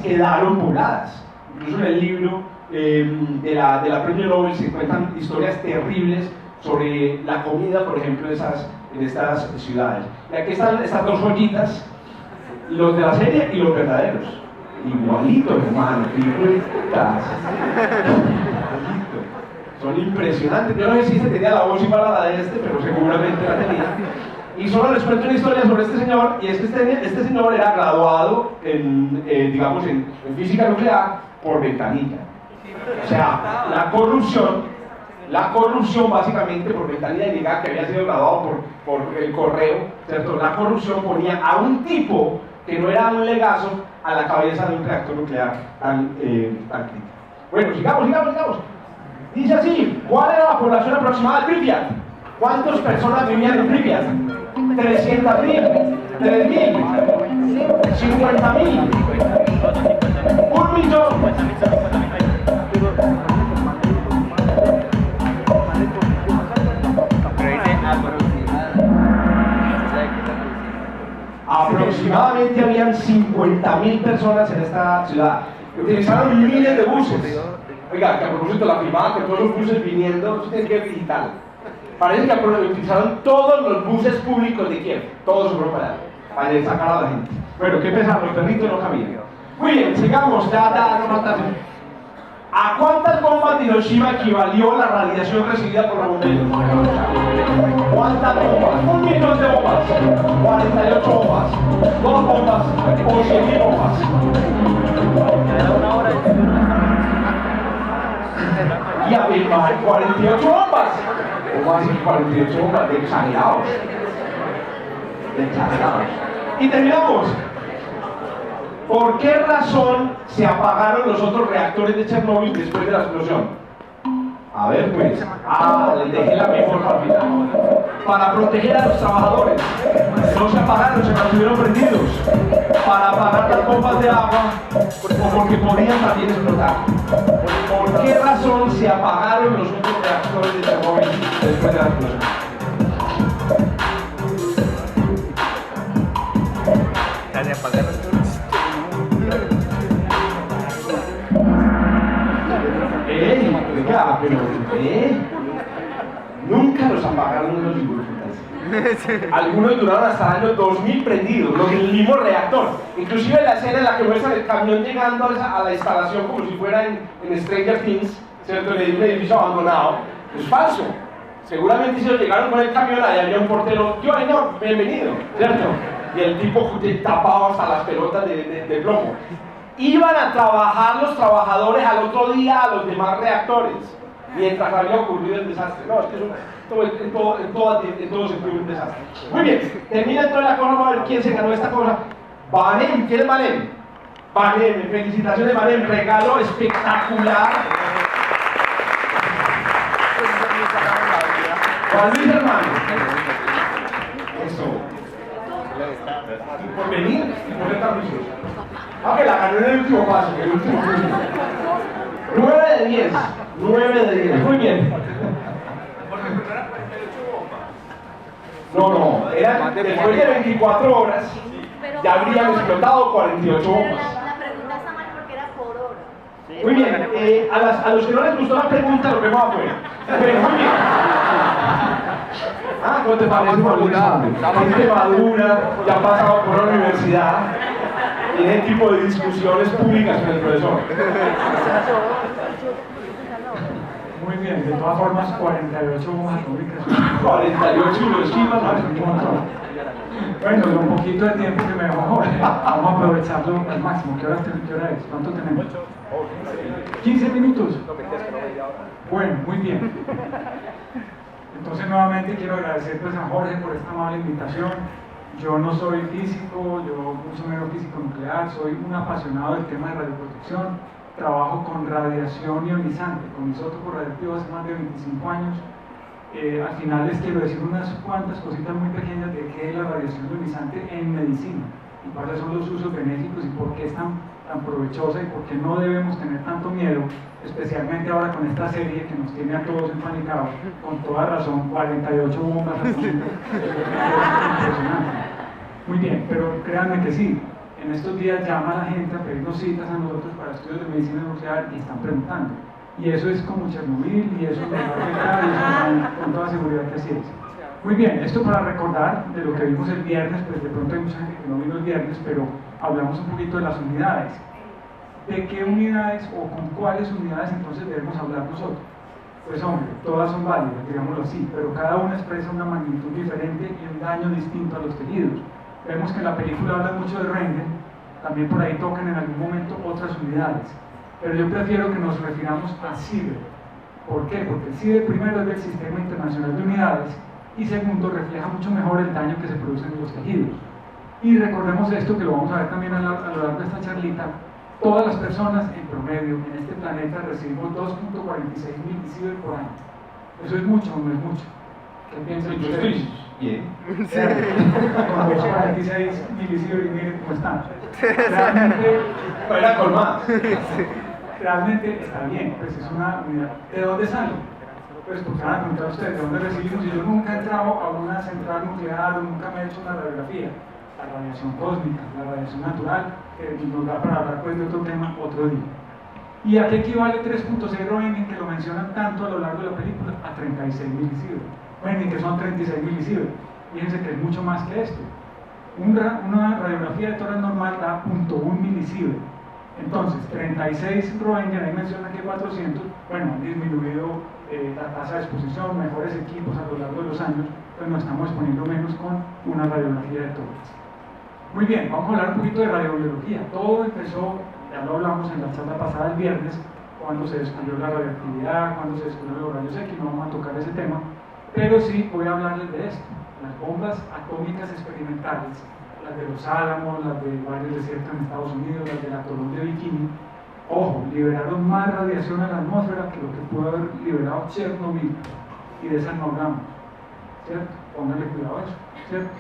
quedaron pobladas. Incluso en el libro de la Premio Nobel se cuentan historias terribles sobre la comida, por ejemplo, en estas ciudades. Y aquí están estas dos joyitas, los de la serie y los verdaderos. Igualitos, hermano, igualitas. Son impresionantes. Yo no sé si se tenía la voz igual a la de este, pero seguramente la tenía. Y solo les cuento una historia sobre este señor, y es que este señor era graduado digamos, en física nuclear por ventanilla. O sea, la corrupción básicamente por ventanilla indicaba que había sido graduado por el correo, ¿cierto? La corrupción ponía a un tipo que no era un legazo a la cabeza de un reactor nuclear tan crítico. Bueno, sigamos. Dice así: ¿cuál era la población aproximada de Pripyat? ¿Cuántas personas vivían en Pripyat? 300.000, 3.000, 50.000, 1.000.000. Aproximadamente habían 50.000 personas en esta ciudad. Utilizaron miles de buses. Oiga, que a propósito la filmada, que todos los buses viniendo, eso tiene que ver digital. Parece que utilizaron todos los buses públicos de Kiev, todos fueron para sacar a la gente. Bueno, qué pesar, los perritos no cabían. Muy bien, sigamos, ya, no falta. ¿A cuántas bombas de Hiroshima equivalió la radiación recibida por los bomberos? ¿Cuántas bombas? 1.000.000 de bombas, 48 bombas, 2 bombas o 100.000 bombas. Y afirmar 48 bombas. ¿Cómo así 48 bombas? De exagerados. Y terminamos. ¿Por qué razón se apagaron los otros reactores de Chernobyl después de la explosión? A ver, pues. Les dejé la mejor para el final. Para proteger a los trabajadores. No se apagaron, se mantuvieron prendidos. Para apagar las bombas de agua, o porque podían también explotar. ¿Por qué razón se apagaron los otros reactores de Chernobyl después de la explosión? Se apagaron. Oiga, pero nunca los apagaron los hidrofutas. Algunos duraron hasta el año 2000 prendidos, los del mismo reactor. Inclusive la escena en la que muestran el camión llegando a la instalación como si fuera en Stranger Things, ¿cierto? En un edificio abandonado, es falso. Seguramente si ellos llegaron con el camión, ahí había un portero: yo, señor, bienvenido, ¿cierto? Y el tipo tapado hasta las pelotas de plomo. Iban a trabajar los trabajadores al otro día a los demás reactores, mientras había ocurrido el desastre. No, es que en todo sentido un desastre. Muy bien, termina entonces la cosa. Vamos a ver quién se ganó esta cosa. Vanem, ¿quién es Vanem? Vanem, felicitaciones Vanem, regalo espectacular. Juan Luis, hermano. Eso. Y por venir y por estar juicioso. Que la ganó en el último paso, el último paso. 9 de 10. 9 de 10. Muy bien. No, era después de 24 horas ya habrían explotado 48 bombas. La pregunta está mal porque era por hora. Muy bien, a los que no les gustó la pregunta, lo vemos afuera. Pero muy bien. ¿Cómo te parece, madura? Gente madura, ya ha pasado por la universidad. Tiene tipo de discusiones públicas con el profesor. Muy bien, de todas formas, 48 bombas atómicas. 48 Hiroshima, Bueno, lo un poquito de tiempo que me dejó Jorge, vamos a aprovecharlo al máximo. ¿Qué hora es? ¿Cuánto tenemos? 15 minutos. Bueno, muy bien. Entonces nuevamente quiero agradecer pues, a Jorge por esta amable invitación. Yo no soy físico, yo mucho menos físico nuclear, soy un apasionado del tema de radioprotección. Trabajo con radiación ionizante, con isótopos radioactivos hace más de 25 años. Al final les quiero decir unas cuantas cositas muy pequeñas de qué es la radiación ionizante en medicina y cuáles son los usos benéficos y por qué es tan provechosa y por qué no debemos tener tanto miedo, especialmente ahora con esta serie que nos tiene a todos empanicados, con toda razón, 48 bombas atómicas. Impresionante. Muy bien, pero créanme que sí, en estos días llama a la gente a pedirnos citas a nosotros para estudios de medicina nuclear y están preguntando. Y eso es como Chernobyl y eso nos va a afectar y eso con toda seguridad que así es. Muy bien, esto para recordar de lo que vimos el viernes, pues de pronto hay mucha gente que no vino el viernes, pero hablamos un poquito de las unidades. ¿De qué unidades o con cuáles unidades entonces debemos hablar nosotros? Pues hombre, todas son válidas, digámoslo así, pero cada una expresa una magnitud diferente y un daño distinto a los tejidos. Vemos que en la película habla mucho de Röntgen, también por ahí tocan en algún momento otras unidades, pero yo prefiero que nos refiramos a CIBE. ¿Por qué? Porque el CIBE primero es del Sistema Internacional de Unidades y segundo refleja mucho mejor el daño que se produce en los tejidos. Y recordemos esto que lo vamos a ver también a lo largo de esta charlita. Todas las personas en promedio en este planeta recibimos 2.46 milisievert por año. ¿Eso es mucho o no es mucho? ¿Qué piensan ustedes? Bien. Con 2.46 milisievert y miren cómo están. Realmente, Era con más. realmente está bien, pues es una unidad. ¿De dónde sale? Pues porque van a preguntar ustedes, ¿de dónde recibimos? Y yo nunca he entrado a una central nuclear o nunca me he hecho una radiografía. La radiación cósmica, la radiación natural, que nos da para hablar pues, de otro tema otro día. ¿Y a qué equivale 3.6 Röntgen, que lo mencionan tanto a lo largo de la película? A 36 milisievert. Bueno, ¿y que son 36 milisievert? Fíjense que es mucho más que esto. Una radiografía de tórax normal da 0.1 milisievert. Entonces, 36 Röntgen, ahí menciona que 400, bueno, han disminuido la tasa de exposición, mejores equipos a lo largo de los años, pues nos estamos exponiendo menos con una radiografía de tórax. Muy bien, vamos a hablar un poquito de radiobiología. Todo empezó, ya lo hablamos en la charla pasada el viernes, cuando se descubrió la radioactividad, cuando se descubrieron los rayos X, no vamos a tocar ese tema, pero sí voy a hablarles de esto, las bombas atómicas experimentales, las de los Álamos, las de varios desiertos en Estados Unidos, las del atolón de Bikini. Ojo, liberaron más radiación a la atmósfera que lo que pudo haber liberado Chernobyl, y de esas no hablamos, ¿cierto? Pónganle cuidado a eso, ¿cierto?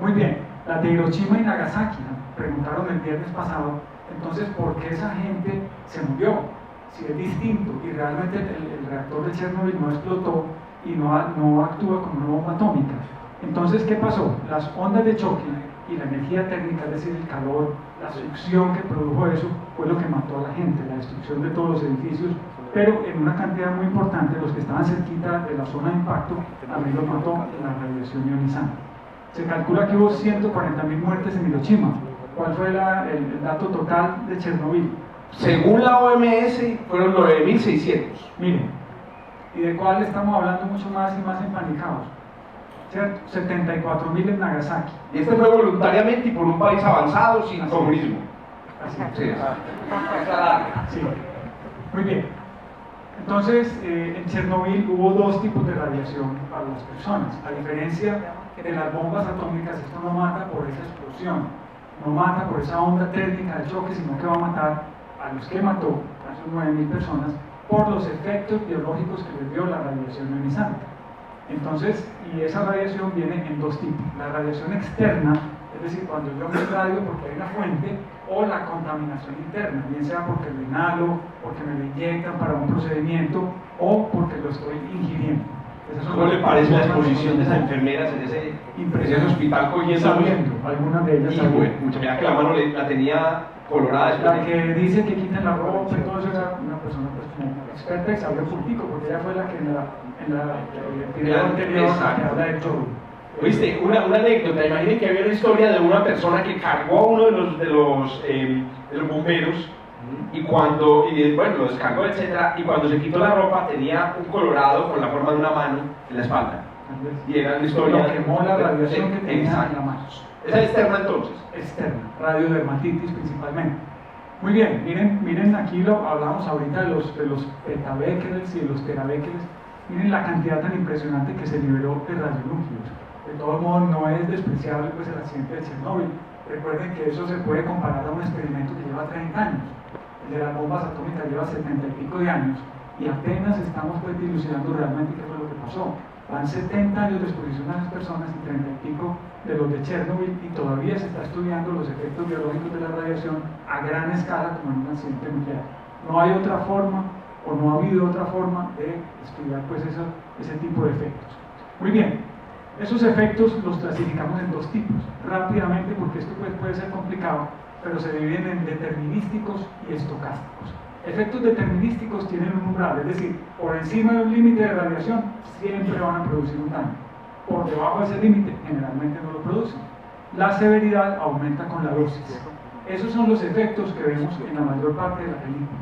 Muy bien. La de Hiroshima y Nagasaki, preguntaron el viernes pasado, entonces, ¿por qué esa gente se murió? Si es distinto y realmente el reactor de Chernobyl no explotó y no actúa como una bomba atómica. Entonces, ¿qué pasó? Las ondas de choque y la energía térmica, es decir, el calor, la succión que produjo eso, fue lo que mató a la gente, la destrucción de todos los edificios, pero en una cantidad muy importante, los que estaban cerquita de la zona de impacto, también los mató la radiación ionizante. Se calcula que hubo 140.000 muertes en Hiroshima. ¿Cuál fue el dato total de Chernobyl? Según la OMS, fueron 9.600. Miren, ¿y de cuál estamos hablando mucho más y más empanicados? ¿Cierto? 74.000 en Nagasaki. Y este fue voluntariamente y por un país avanzado sin comunismo. Así Sí, es. Sí. Muy bien. Entonces, en Chernobyl hubo dos tipos de radiación para las personas. A diferencia de las bombas atómicas, esto no mata por esa explosión, no mata por esa onda térmica de choque, sino que va a matar a los que mató, a esos 9.000 personas, por los efectos biológicos que les dio la radiación ionizante. Entonces, y esa radiación viene en dos tipos: la radiación externa, es decir, cuando yo me radio porque hay una fuente, o la contaminación interna, bien sea porque lo inhalo, porque me lo inyectan para un procedimiento, o porque lo estoy ingiriendo. ¿Cómo le parece la exposición de esas enfermeras en ese hospital cogiendo sabiendo, algunas de ellas sabiendo. Mucha, mira que la mano la tenía colorada. La que dice que quiten la ropa y todo eso era una persona pues, como experta y sabía puntico, porque ella fue la que en el video anterior que habla de todo. Oíste, una anécdota. Imaginen que había una historia de una persona que cargó a uno de los bomberos y bueno, lo descargó, etcétera, y cuando se quitó la ropa tenía un colorado con la forma de una mano en la espalda. Y era una historia. Lo quemó la radiación que tenía en la mano. Esa es externa entonces. Externa, radiodermatitis principalmente. Muy bien, miren aquí hablamos ahorita de los petabecquerels y de los terabecquerels. Miren la cantidad tan impresionante que se liberó de radionúcleos. De todos modos, no es despreciable pues, el accidente de Chernóbil. Recuerden que eso se puede comparar a un experimento que lleva 30 años. El de las bombas atómicas lleva 70 y pico de años y apenas estamos pues, dilucidando realmente qué fue lo que pasó. Van 70 años de exposición a las personas y 30 y pico de los de Chernobyl y todavía se está estudiando los efectos biológicos de la radiación a gran escala como en un accidente nuclear. No hay otra forma o no ha habido otra forma de estudiar pues, ese tipo de efectos. Muy bien, esos efectos los clasificamos en dos tipos, rápidamente porque esto pues, puede ser complicado, pero se dividen en determinísticos y estocásticos. Efectos determinísticos tienen un umbral, es decir, por encima de un límite de radiación siempre van a producir un daño. Por debajo de ese límite generalmente no lo producen. La severidad aumenta con la dosis. Esos son los efectos que vemos en la mayor parte de la película.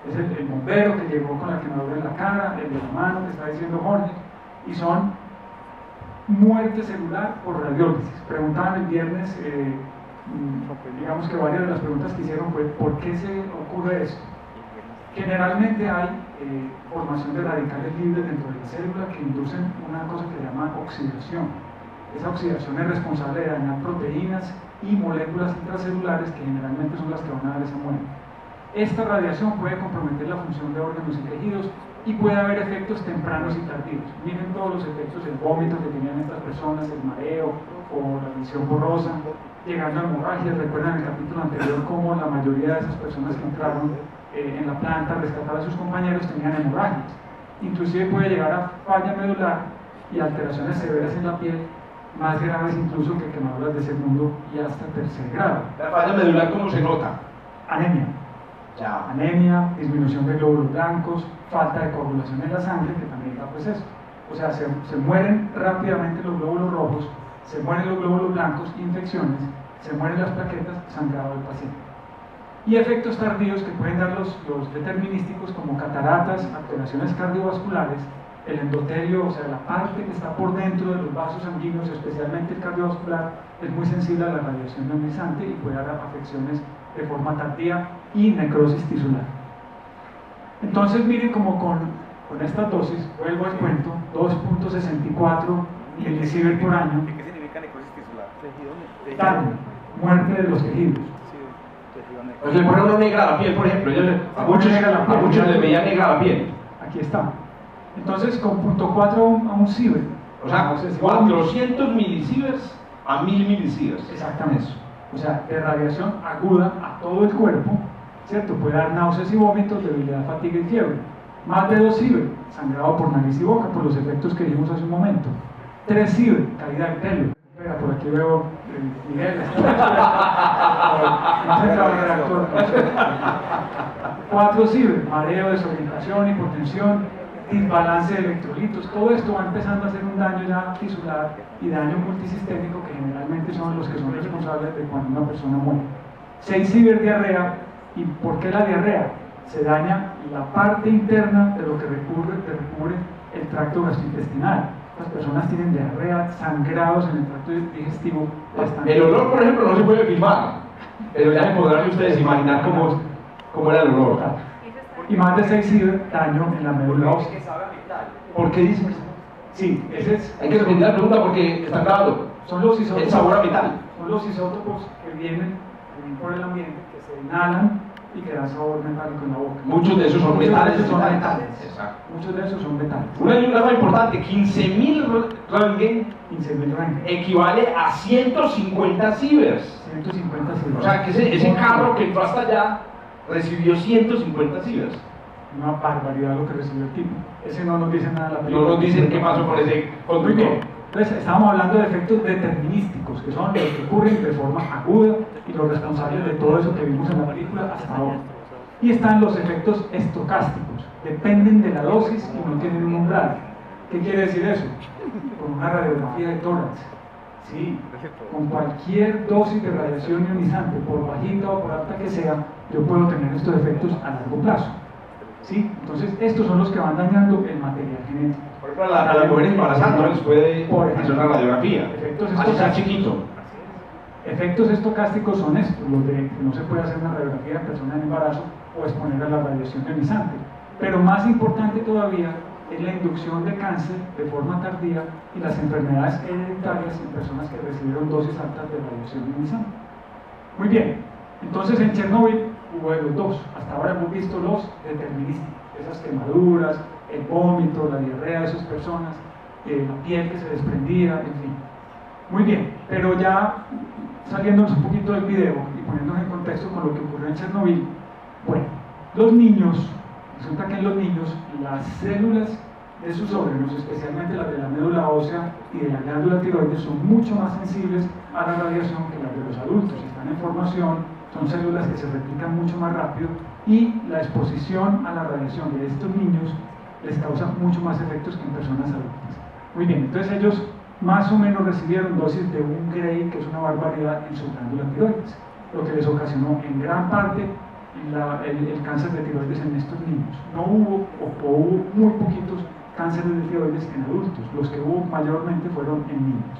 Es el bombero que llegó con la quemadura en la cara, el de la mano que está diciendo Jorge, y son muerte celular por radiólisis. Preguntaban el viernes, digamos que varias de las preguntas que hicieron fue ¿por qué se ocurre esto? Generalmente hay formación de radicales libres dentro de la célula que inducen una cosa que se llama oxidación. Esa oxidación es responsable de dañar proteínas y moléculas intracelulares que generalmente son las que van a dar esa muerte. Esta radiación puede comprometer la función de órganos y tejidos y puede haber efectos tempranos y tardíos. Miren todos los efectos, el vómito que tenían estas personas, el mareo o la visión borrosa, llegando a hemorragias. Recuerdan el capítulo anterior cómo la mayoría de esas personas que entraron en la planta a rescatar a sus compañeros tenían hemorragias. Inclusive puede llegar a falla medular y alteraciones severas en la piel, más graves incluso que quemaduras de segundo y hasta tercer grado. La falla medular, ¿cómo se nota? Anemia. Ya. Anemia, disminución de glóbulos blancos, falta de coagulación en la sangre, que también da pues eso. O sea, se mueren rápidamente los glóbulos rojos, se mueren los glóbulos blancos, infecciones, se mueren las plaquetas, sangrado del paciente. Y efectos tardíos que pueden dar los determinísticos como cataratas, alteraciones cardiovasculares, el endotelio, o sea, la parte que está por dentro de los vasos sanguíneos, especialmente el cardiovascular, es muy sensible a la radiación ionizante y puede dar afecciones de forma tardía y necrosis tisular. Entonces miren como con estas dosis, vuelvo al cuento, 2.64 milisievert por año, ¿Qué significa necrosis tisular? daño, muerte de los tejidos. O sea, le ponen una negra a la piel, por ejemplo. A muchos les veía negra la piel. Aquí está. Entonces, con 0.4 a un sievert. O sea, 400 milisieverts a 1000 milisieverts. Exactamente. O sea, de radiación aguda a todo el cuerpo, ¿cierto? Puede dar náuseas y vómitos, debilidad, fatiga y fiebre. Más de 2 sievert, sangrado por nariz y boca, por los efectos que vimos hace un momento. 3 sievert, caída del pelo. Espera, por aquí veo Miguel. No sé trabajar de actor. 4 sievert, mareo, desorientación, hipotensión, desbalance de electrolitos. Todo esto va empezando a hacer un daño ya tisular y daño multisistémico que generalmente son los que son responsables de cuando una persona muere. 6 sievert, diarrea. ¿Y por qué la diarrea? Se daña la parte interna de lo que recubre el tracto gastrointestinal. Las personas tienen diarrea, sangrados en el tracto digestivo. El olor, por ejemplo, no se puede filmar, pero ya se podrán ustedes imaginar cómo era el olor. Y más de 6 sievert, daño en la médula ósea. ¿Por qué dicen eso? Sí, ese es. Hay que repetir la pregunta porque está grabado. Son los isótopos. El sabor a metal. Son los isótopos que vienen por el ambiente, que se inhalan y que dan sabor metálico en la boca. Muchos de esos son metales. Exacto. Muchos de esos son metales. Una cosa importante, 15.000 Röntgen 15.000 Röntgen. equivale a 150 sieverts. 150 sievert. O sea, que ese carro que entró hasta allá recibió 150 sieverts. Una barbaridad lo que recibió el tipo. Ese no nos dice nada de la película. No nos dicen qué pasó con ese Muy bien. conductor. Entonces, estamos hablando de efectos determinísticos, que son los que ocurren de forma aguda y los responsables de todo eso que vimos en la película hasta ahora. Y están los efectos estocásticos, dependen de la dosis y no tienen un umbral. ¿Qué quiere decir eso? Con una radiografía de tórax. Sí, con cualquier dosis de radiación ionizante, por bajita o por alta que sea, yo puedo tener estos efectos a largo plazo. ¿Sí? Entonces, estos son los que van dañando el material genético. Por ejemplo, a las mujeres embarazadas no les puede hacer una radiografía. Efectos Así sea estocásticos. chiquito. Efectos estocásticos son estos, los de que no se puede hacer una radiografía en persona en embarazo o exponer a la radiación ionizante. Pero más importante todavía es la inducción de cáncer de forma tardía y las enfermedades hereditarias en personas que recibieron dosis altas de radiación ionizante. Muy bien, entonces en Chernobyl hubo de los dos. Hasta ahora hemos visto los deterministas, esas quemaduras, el vómito, la diarrea de esas personas, la piel que se desprendía, en fin. Muy bien, pero ya saliéndonos un poquito del video y poniéndonos en contexto con lo que ocurrió en Chernobyl, bueno, los niños, resulta que en los niños las células de sus órganos, especialmente las de la médula ósea y de la glándula tiroides, son mucho más sensibles a la radiación que las de los adultos. Están en formación, son células que se replican mucho más rápido y la exposición a la radiación de estos niños les causa mucho más efectos que en personas adultas. Muy bien, entonces ellos más o menos recibieron dosis de 1 Gray, que es una barbaridad, en su glándula tiroides, lo que les ocasionó en gran parte el cáncer de tiroides en estos niños. No hubo, o hubo muy poquitos cánceres de tiroides en adultos, los que hubo mayormente fueron en niños.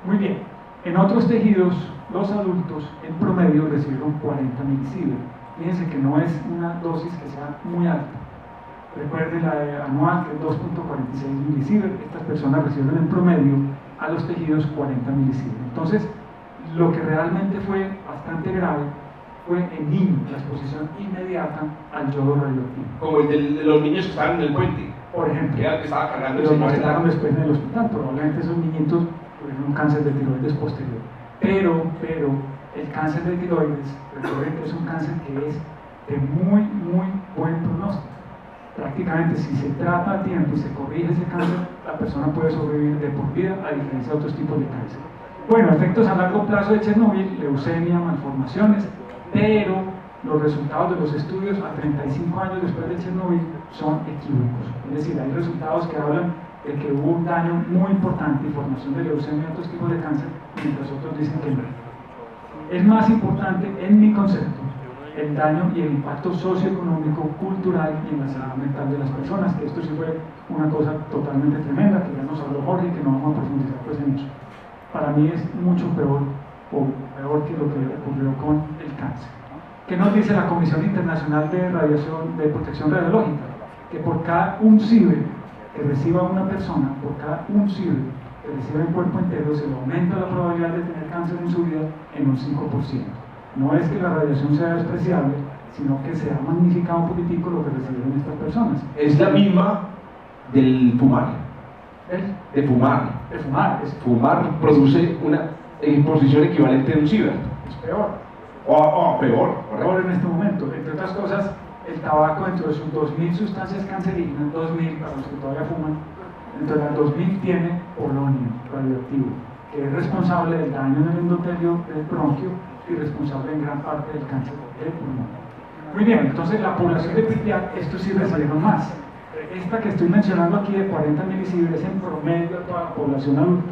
Muy bien, en otros tejidos, los adultos en promedio recibieron 40 milisievert. Fíjense que no es una dosis que sea muy alta. Recuerden la anual, que es 2.46 milisievert. Estas personas recibieron en promedio a los tejidos 40 milisievert. Entonces, lo que realmente fue bastante grave fue en niños, la exposición inmediata al yodo radioactivo. Como el de los niños que estaban en el puente. Por ejemplo, Que era el que estaba cargando el los señor. mataron después en el hospital. Probablemente esos niñitos tuvieron un cáncer de tiroides posterior. Pero el cáncer de tiroides, recuerden que es un cáncer que es de muy buen pronóstico. Prácticamente, si se trata a tiempo y se corrige ese cáncer, la persona puede sobrevivir de por vida, a diferencia de otros tipos de cáncer. Bueno, efectos a largo plazo de Chernobyl, leucemia, malformaciones, pero los resultados de los estudios a 35 años después de Chernobyl son equívocos. Es decir, hay resultados que hablan de que hubo un daño muy importante y formación de leucemia y otros tipos de cáncer, mientras otros dicen que no. Es más importante, en mi concepto, el daño y el impacto socioeconómico, cultural y en la salud mental de las personas, que esto sí fue una cosa totalmente tremenda, que ya nos habló Jorge y que no vamos a profundizar pues en eso. Para mí es mucho peor, o peor que lo que ocurrió con el cáncer. ¿Qué nos dice la Comisión Internacional de Protección Radiológica? Que por cada 1 ciber que reciba una persona, por cada 1 ciber que reciba en cuerpo entero, se le aumenta la probabilidad de tener cáncer en su vida en un 5%. No es que la radiación sea despreciable, sino que se ha magnificado un poquitico lo que recibieron estas personas. Es la misma del fumar. De fumar. De fumar. Fumar produce una exposición equivalente a un ciber. Es peor. O peor. Peor en este momento. Entre otras cosas, el tabaco, dentro de sus 2.000 sustancias cancerígenas, 2.000 para los que todavía fuman, dentro de las 2.000 tiene polonio radioactivo, que es responsable del daño en el endotelio del bronquio y responsable en gran parte del cáncer del pulmón. Muy bien, entonces la población de Pripyat, estos sí recibieron más. Esta que estoy mencionando aquí de 40 milisievert es en promedio de toda la población adulta.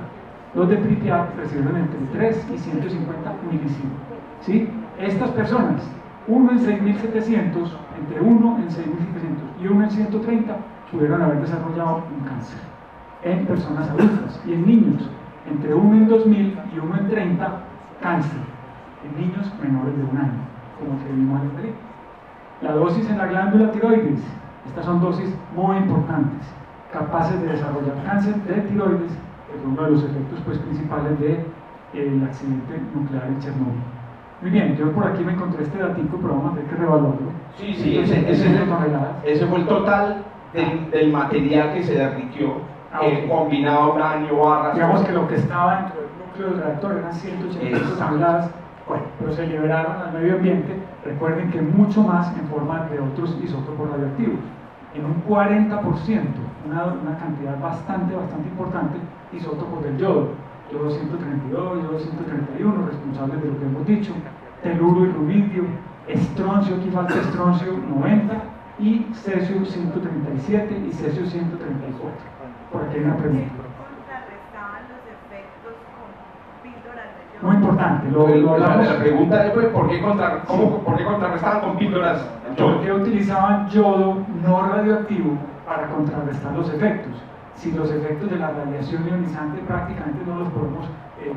Los de Pripyat recibieron entre 3 y 150 milisievert. ¿Sí? Estas personas, uno en 6.700, entre 1 en 6.700 y 1 en 130, pudieron haber desarrollado un cáncer en personas adultas y en niños, entre 1 en 2.000 y 1 en 30, cáncer en niños menores de 1 año, como que vimos en la película. La dosis en la glándula tiroides, estas son dosis muy importantes, capaces de desarrollar cáncer de tiroides, que fue uno de los efectos pues, principales del accidente nuclear en Chernobyl. Muy bien, yo por aquí me encontré este datico, pero vamos a tener que revaluarlo. Sí, ese fue el total del material que se derritió, Okay. combinado a uranio, barras. Digamos que lo que estaba dentro del núcleo del reactor eran 185 toneladas, bueno, pero se liberaron al medio ambiente, recuerden que mucho más en forma de otros isótopos radioactivos. En un 40%, una cantidad bastante importante, isótopos del yodo. Yodo 132, yodo 131, responsables de lo que hemos dicho, teluro y rubidio, estroncio, aquí falta estroncio 90, y cesio 137 y cesio 134. Por aquí hay una pregunta. Contrarrestaban los efectos con píldoras de yodo. Muy importante, La pregunta fue ¿por qué contrarrestaban con píldoras? ¿Por qué utilizaban yodo no radioactivo para contrarrestar los efectos? Si los efectos de la radiación ionizante prácticamente no los podemos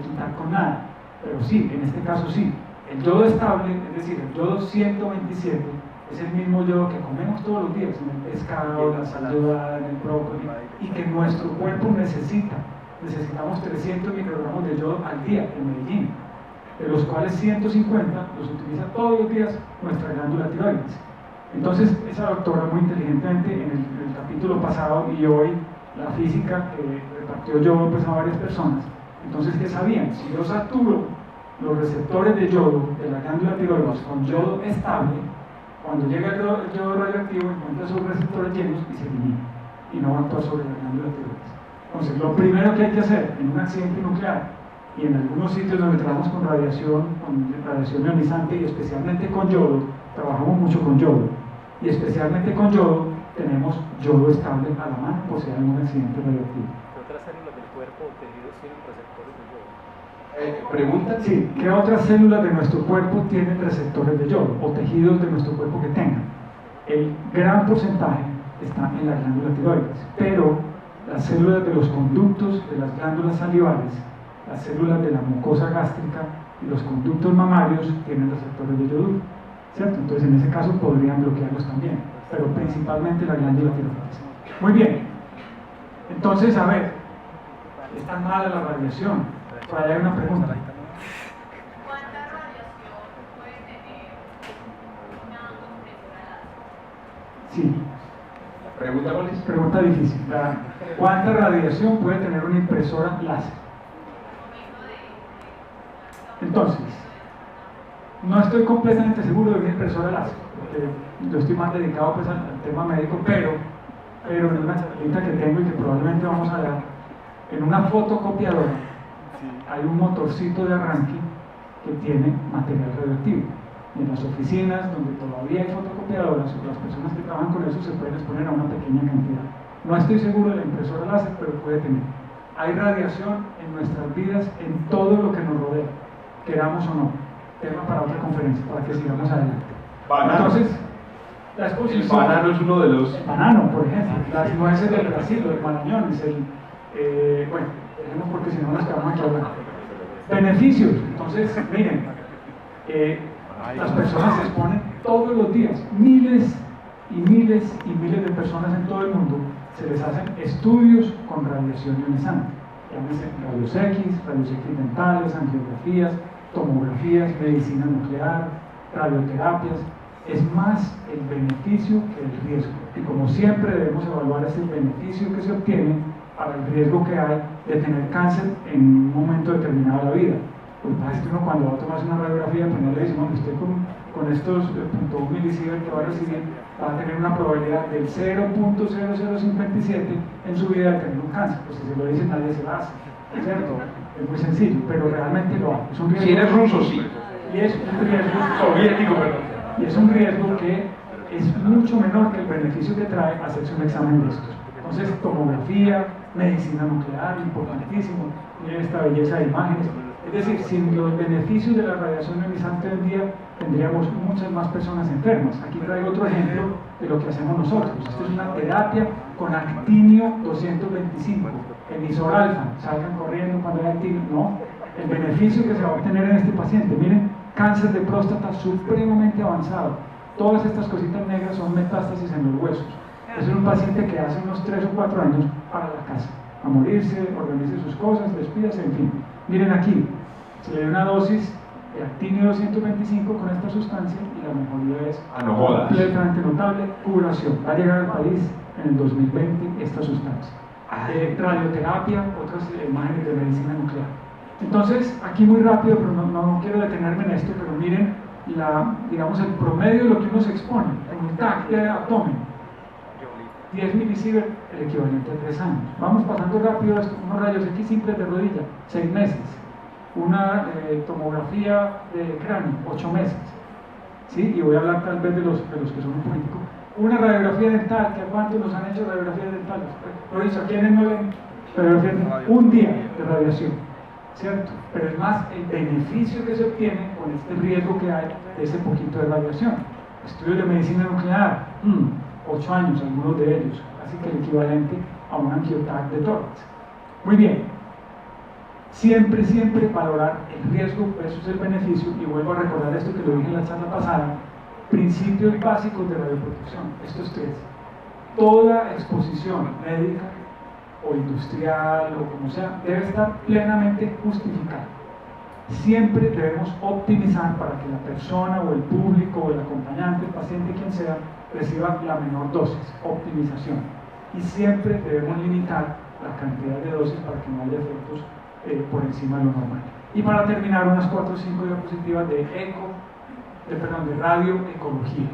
quitar con nada. pero sí, en este caso sí. El yodo estable, es decir, el yodo 127, es el mismo yodo que comemos todos los días, en el pescado, la sal yodada, en el brócoli, y que nuestro cuerpo necesita. Necesitamos 300 microgramos de yodo al día en Medellín, de los cuales 150 los utiliza todos los días nuestra glándula tiroides. Entonces, esa doctora muy inteligentemente en el capítulo pasado y hoy, la física que repartió yodo pues, a varias personas, entonces, ¿qué sabían? Si yo saturo los receptores de yodo de la glándula tiroides con yodo estable, cuando llega el yodo radioactivo encuentra esos receptores llenos y se elimina y no va a actuar sobre la glándula tiroides. Entonces, lo primero que hay que hacer en un accidente nuclear y en algunos sitios donde trabajamos con radiación ionizante y especialmente con yodo, trabajamos mucho con yodo y especialmente con yodo tenemos yodo estable a la mano por si hay un accidente radioactivo. ¿Qué otras células del cuerpo o tejidos tienen receptores de yodo? Pregunta. Sí, ¿qué otras células de nuestro cuerpo tienen receptores de yodo o tejidos de nuestro cuerpo que tengan? El gran porcentaje está en la glándula tiroides, pero las células de los conductos de las glándulas salivales, las células de la mucosa gástrica y los conductos mamarios tienen receptores de yoduro, ¿cierto? Entonces en ese caso podrían bloquearlos también, pero principalmente la glándula tiroides. Muy bien, entonces a ver, ¿es tan mala la radiación? Por allá hay una pregunta. ¿Cuánta radiación puede tener una impresora láser? Sí, ¿Pregunta cuál es? pregunta difícil. ¿Cuánta radiación puede tener una impresora láser? Entonces, no estoy completamente seguro de una impresora láser, porque yo estoy más dedicado pues, al tema médico, pero en una charlita que tengo y que probablemente vamos a dar, en una fotocopiadora hay un motorcito de arranque que tiene material radioactivo. Y en las oficinas donde todavía hay fotocopiadoras, las personas que trabajan con eso se pueden exponer a una pequeña cantidad. No estoy seguro de la impresora láser, pero puede tener. Hay radiación en nuestras vidas, en todo lo que nos rodea, queramos o no. Tema para otra conferencia, para que sigamos adelante. Banano. Entonces, la El exposición... banano es uno de los... El banano, por ejemplo, las nueces del Brasil, los marañones, bueno, dejemos porque si no nos quedamos aquí hablando. Beneficios, entonces, miren, las personas se exponen todos los días, miles y miles y miles de personas en todo el mundo, se les hacen estudios con radiación ionizante, llámese rayos X, dentales, angiografías, tomografías, medicina nuclear, radioterapias. Es más el beneficio que el riesgo. Y como siempre debemos evaluar ese beneficio que se obtiene para el riesgo que hay de tener cáncer en un momento determinado de la vida. Pues es que uno cuando va a tomarse una radiografía, pues no le decimos que usted con estos .1 milisievert que va a recibir va a tener una probabilidad del 0.0057 en su vida de tener un cáncer. Pues si se lo dice nadie se lo hace, ¿cierto? Es muy sencillo, pero realmente lo hay. Es un riesgo. Si eres ruso, sí. Y es un riesgo Soviético, perdón. Y es un riesgo que es mucho menor que el beneficio que trae hacerse un examen de estos. Entonces, tomografía, medicina nuclear, importantísimo. Miren esta belleza de imágenes. Es decir, sin los beneficios de la radiación ionizante hoy en día, tendríamos muchas más personas enfermas. Aquí traigo otro ejemplo de lo que hacemos nosotros. Esto es una terapia con actinio 225, emisor alfa. Salgan corriendo cuando hay actinio. No, el beneficio que se va a obtener en este paciente. Miren, cáncer de próstata supremamente avanzado. Todas estas cositas negras son metástasis en los huesos. Es un paciente que hace unos 3 o 4 años para la casa, a morirse, organice sus cosas, despídase, en fin. Miren aquí, se le dio una dosis de actinio 225 con esta sustancia y la mejoría es no jodas. completamente notable, curación. Va a llegar al país en el 2020 esta sustancia. Radioterapia, otras imágenes de medicina nuclear. Entonces, aquí muy rápido, pero no quiero detenerme en esto, pero miren, digamos, el promedio de lo que uno se expone, en un TAC de abdomen, 10 milisievert, el equivalente a 3 años. Vamos pasando rápido esto, unos rayos X simples de rodilla, 6 meses. Una tomografía de cráneo, 8 meses. ¿Sí? Y voy a hablar tal vez de los que son un político. Una radiografía dental, ¿que a cuántos nos han hecho radiografías dentales? Por eso, ¿a quiénes no ven radiografía dental? Un día de radiación, ¿cierto? Pero es más el beneficio que se obtiene con este riesgo que hay de ese poquito de radiación. Estudios de medicina nuclear, 8 años, algunos de ellos, así que el equivalente a un angiotac de tórax. Muy bien. Siempre, siempre valorar el riesgo versus el beneficio, y vuelvo a recordar esto que lo dije en la charla pasada, principios básicos de radioprotección, estos tres. Toda exposición médica o industrial o como sea debe estar plenamente justificada. Siempre debemos optimizar para que la persona o el público o el acompañante, el paciente, quien sea, reciba la menor dosis, optimización. Y siempre debemos limitar la cantidad de dosis para que no haya efectos por encima de lo normal. Y para terminar, unas 4 o 5 diapositivas de radioecología.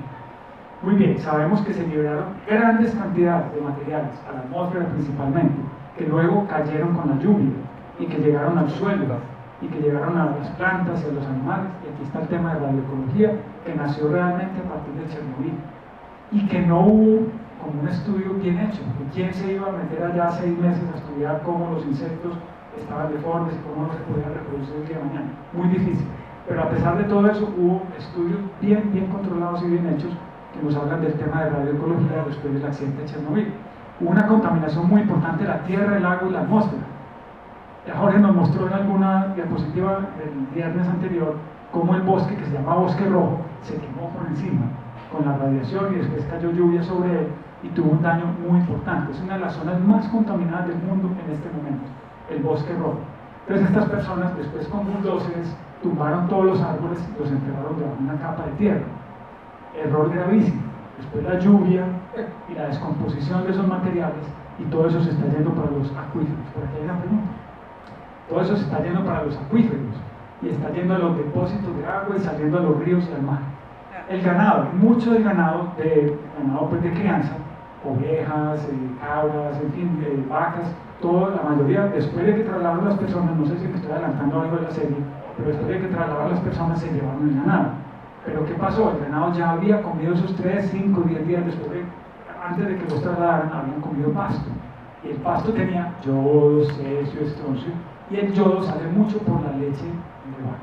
Muy bien, sabemos que se liberaron grandes cantidades de materiales a la atmósfera principalmente, que luego cayeron con la lluvia y que llegaron al suelo y que llegaron a las plantas y a los animales. Y aquí está el tema de radioecología, que nació realmente a partir de Chernobyl y que no hubo como un estudio bien hecho. ¿Quién se iba a meter allá 6 meses a estudiar cómo los insectos estaban deformes y cómo no se podían reproducir el día de mañana? Muy difícil. Pero a pesar de todo eso, hubo estudios bien controlados y bien hechos que nos hablan del tema de radioecología después del accidente de Chernobyl. Hubo una contaminación muy importante de la tierra, el agua y la atmósfera. Ya Jorge nos mostró en alguna diapositiva el viernes anterior cómo el bosque, que se llama Bosque Rojo, se quemó por encima con la radiación y después cayó lluvia sobre él y tuvo un daño muy importante. Es una de las zonas más contaminadas del mundo en este momento, el Bosque Rojo. Entonces estas personas después con bulldozers tumbaron todos los árboles y los enterraron debajo de una capa de tierra. Error gravísimo. Después la lluvia y la descomposición de esos materiales, y todo eso se está yendo para los acuíferos. Por aquí hay una pregunta. Todo eso se está yendo para los acuíferos y está yendo a los depósitos de agua y saliendo a los ríos y al mar. El ganado, mucho del ganado, pues de crianza, ovejas, cabras, en fin, vacas, la mayoría, después de que trasladaron las personas, no sé si me estoy adelantando algo de la serie, pero después de que trasladaron las personas se llevaron el ganado. Pero ¿qué pasó? El ganado ya había comido esos 3, 5, 10 días antes de que los trasladaran, habían comido pasto. Y el pasto tenía yodo, cesio, estroncio, y el yodo sale mucho por la leche de vaca,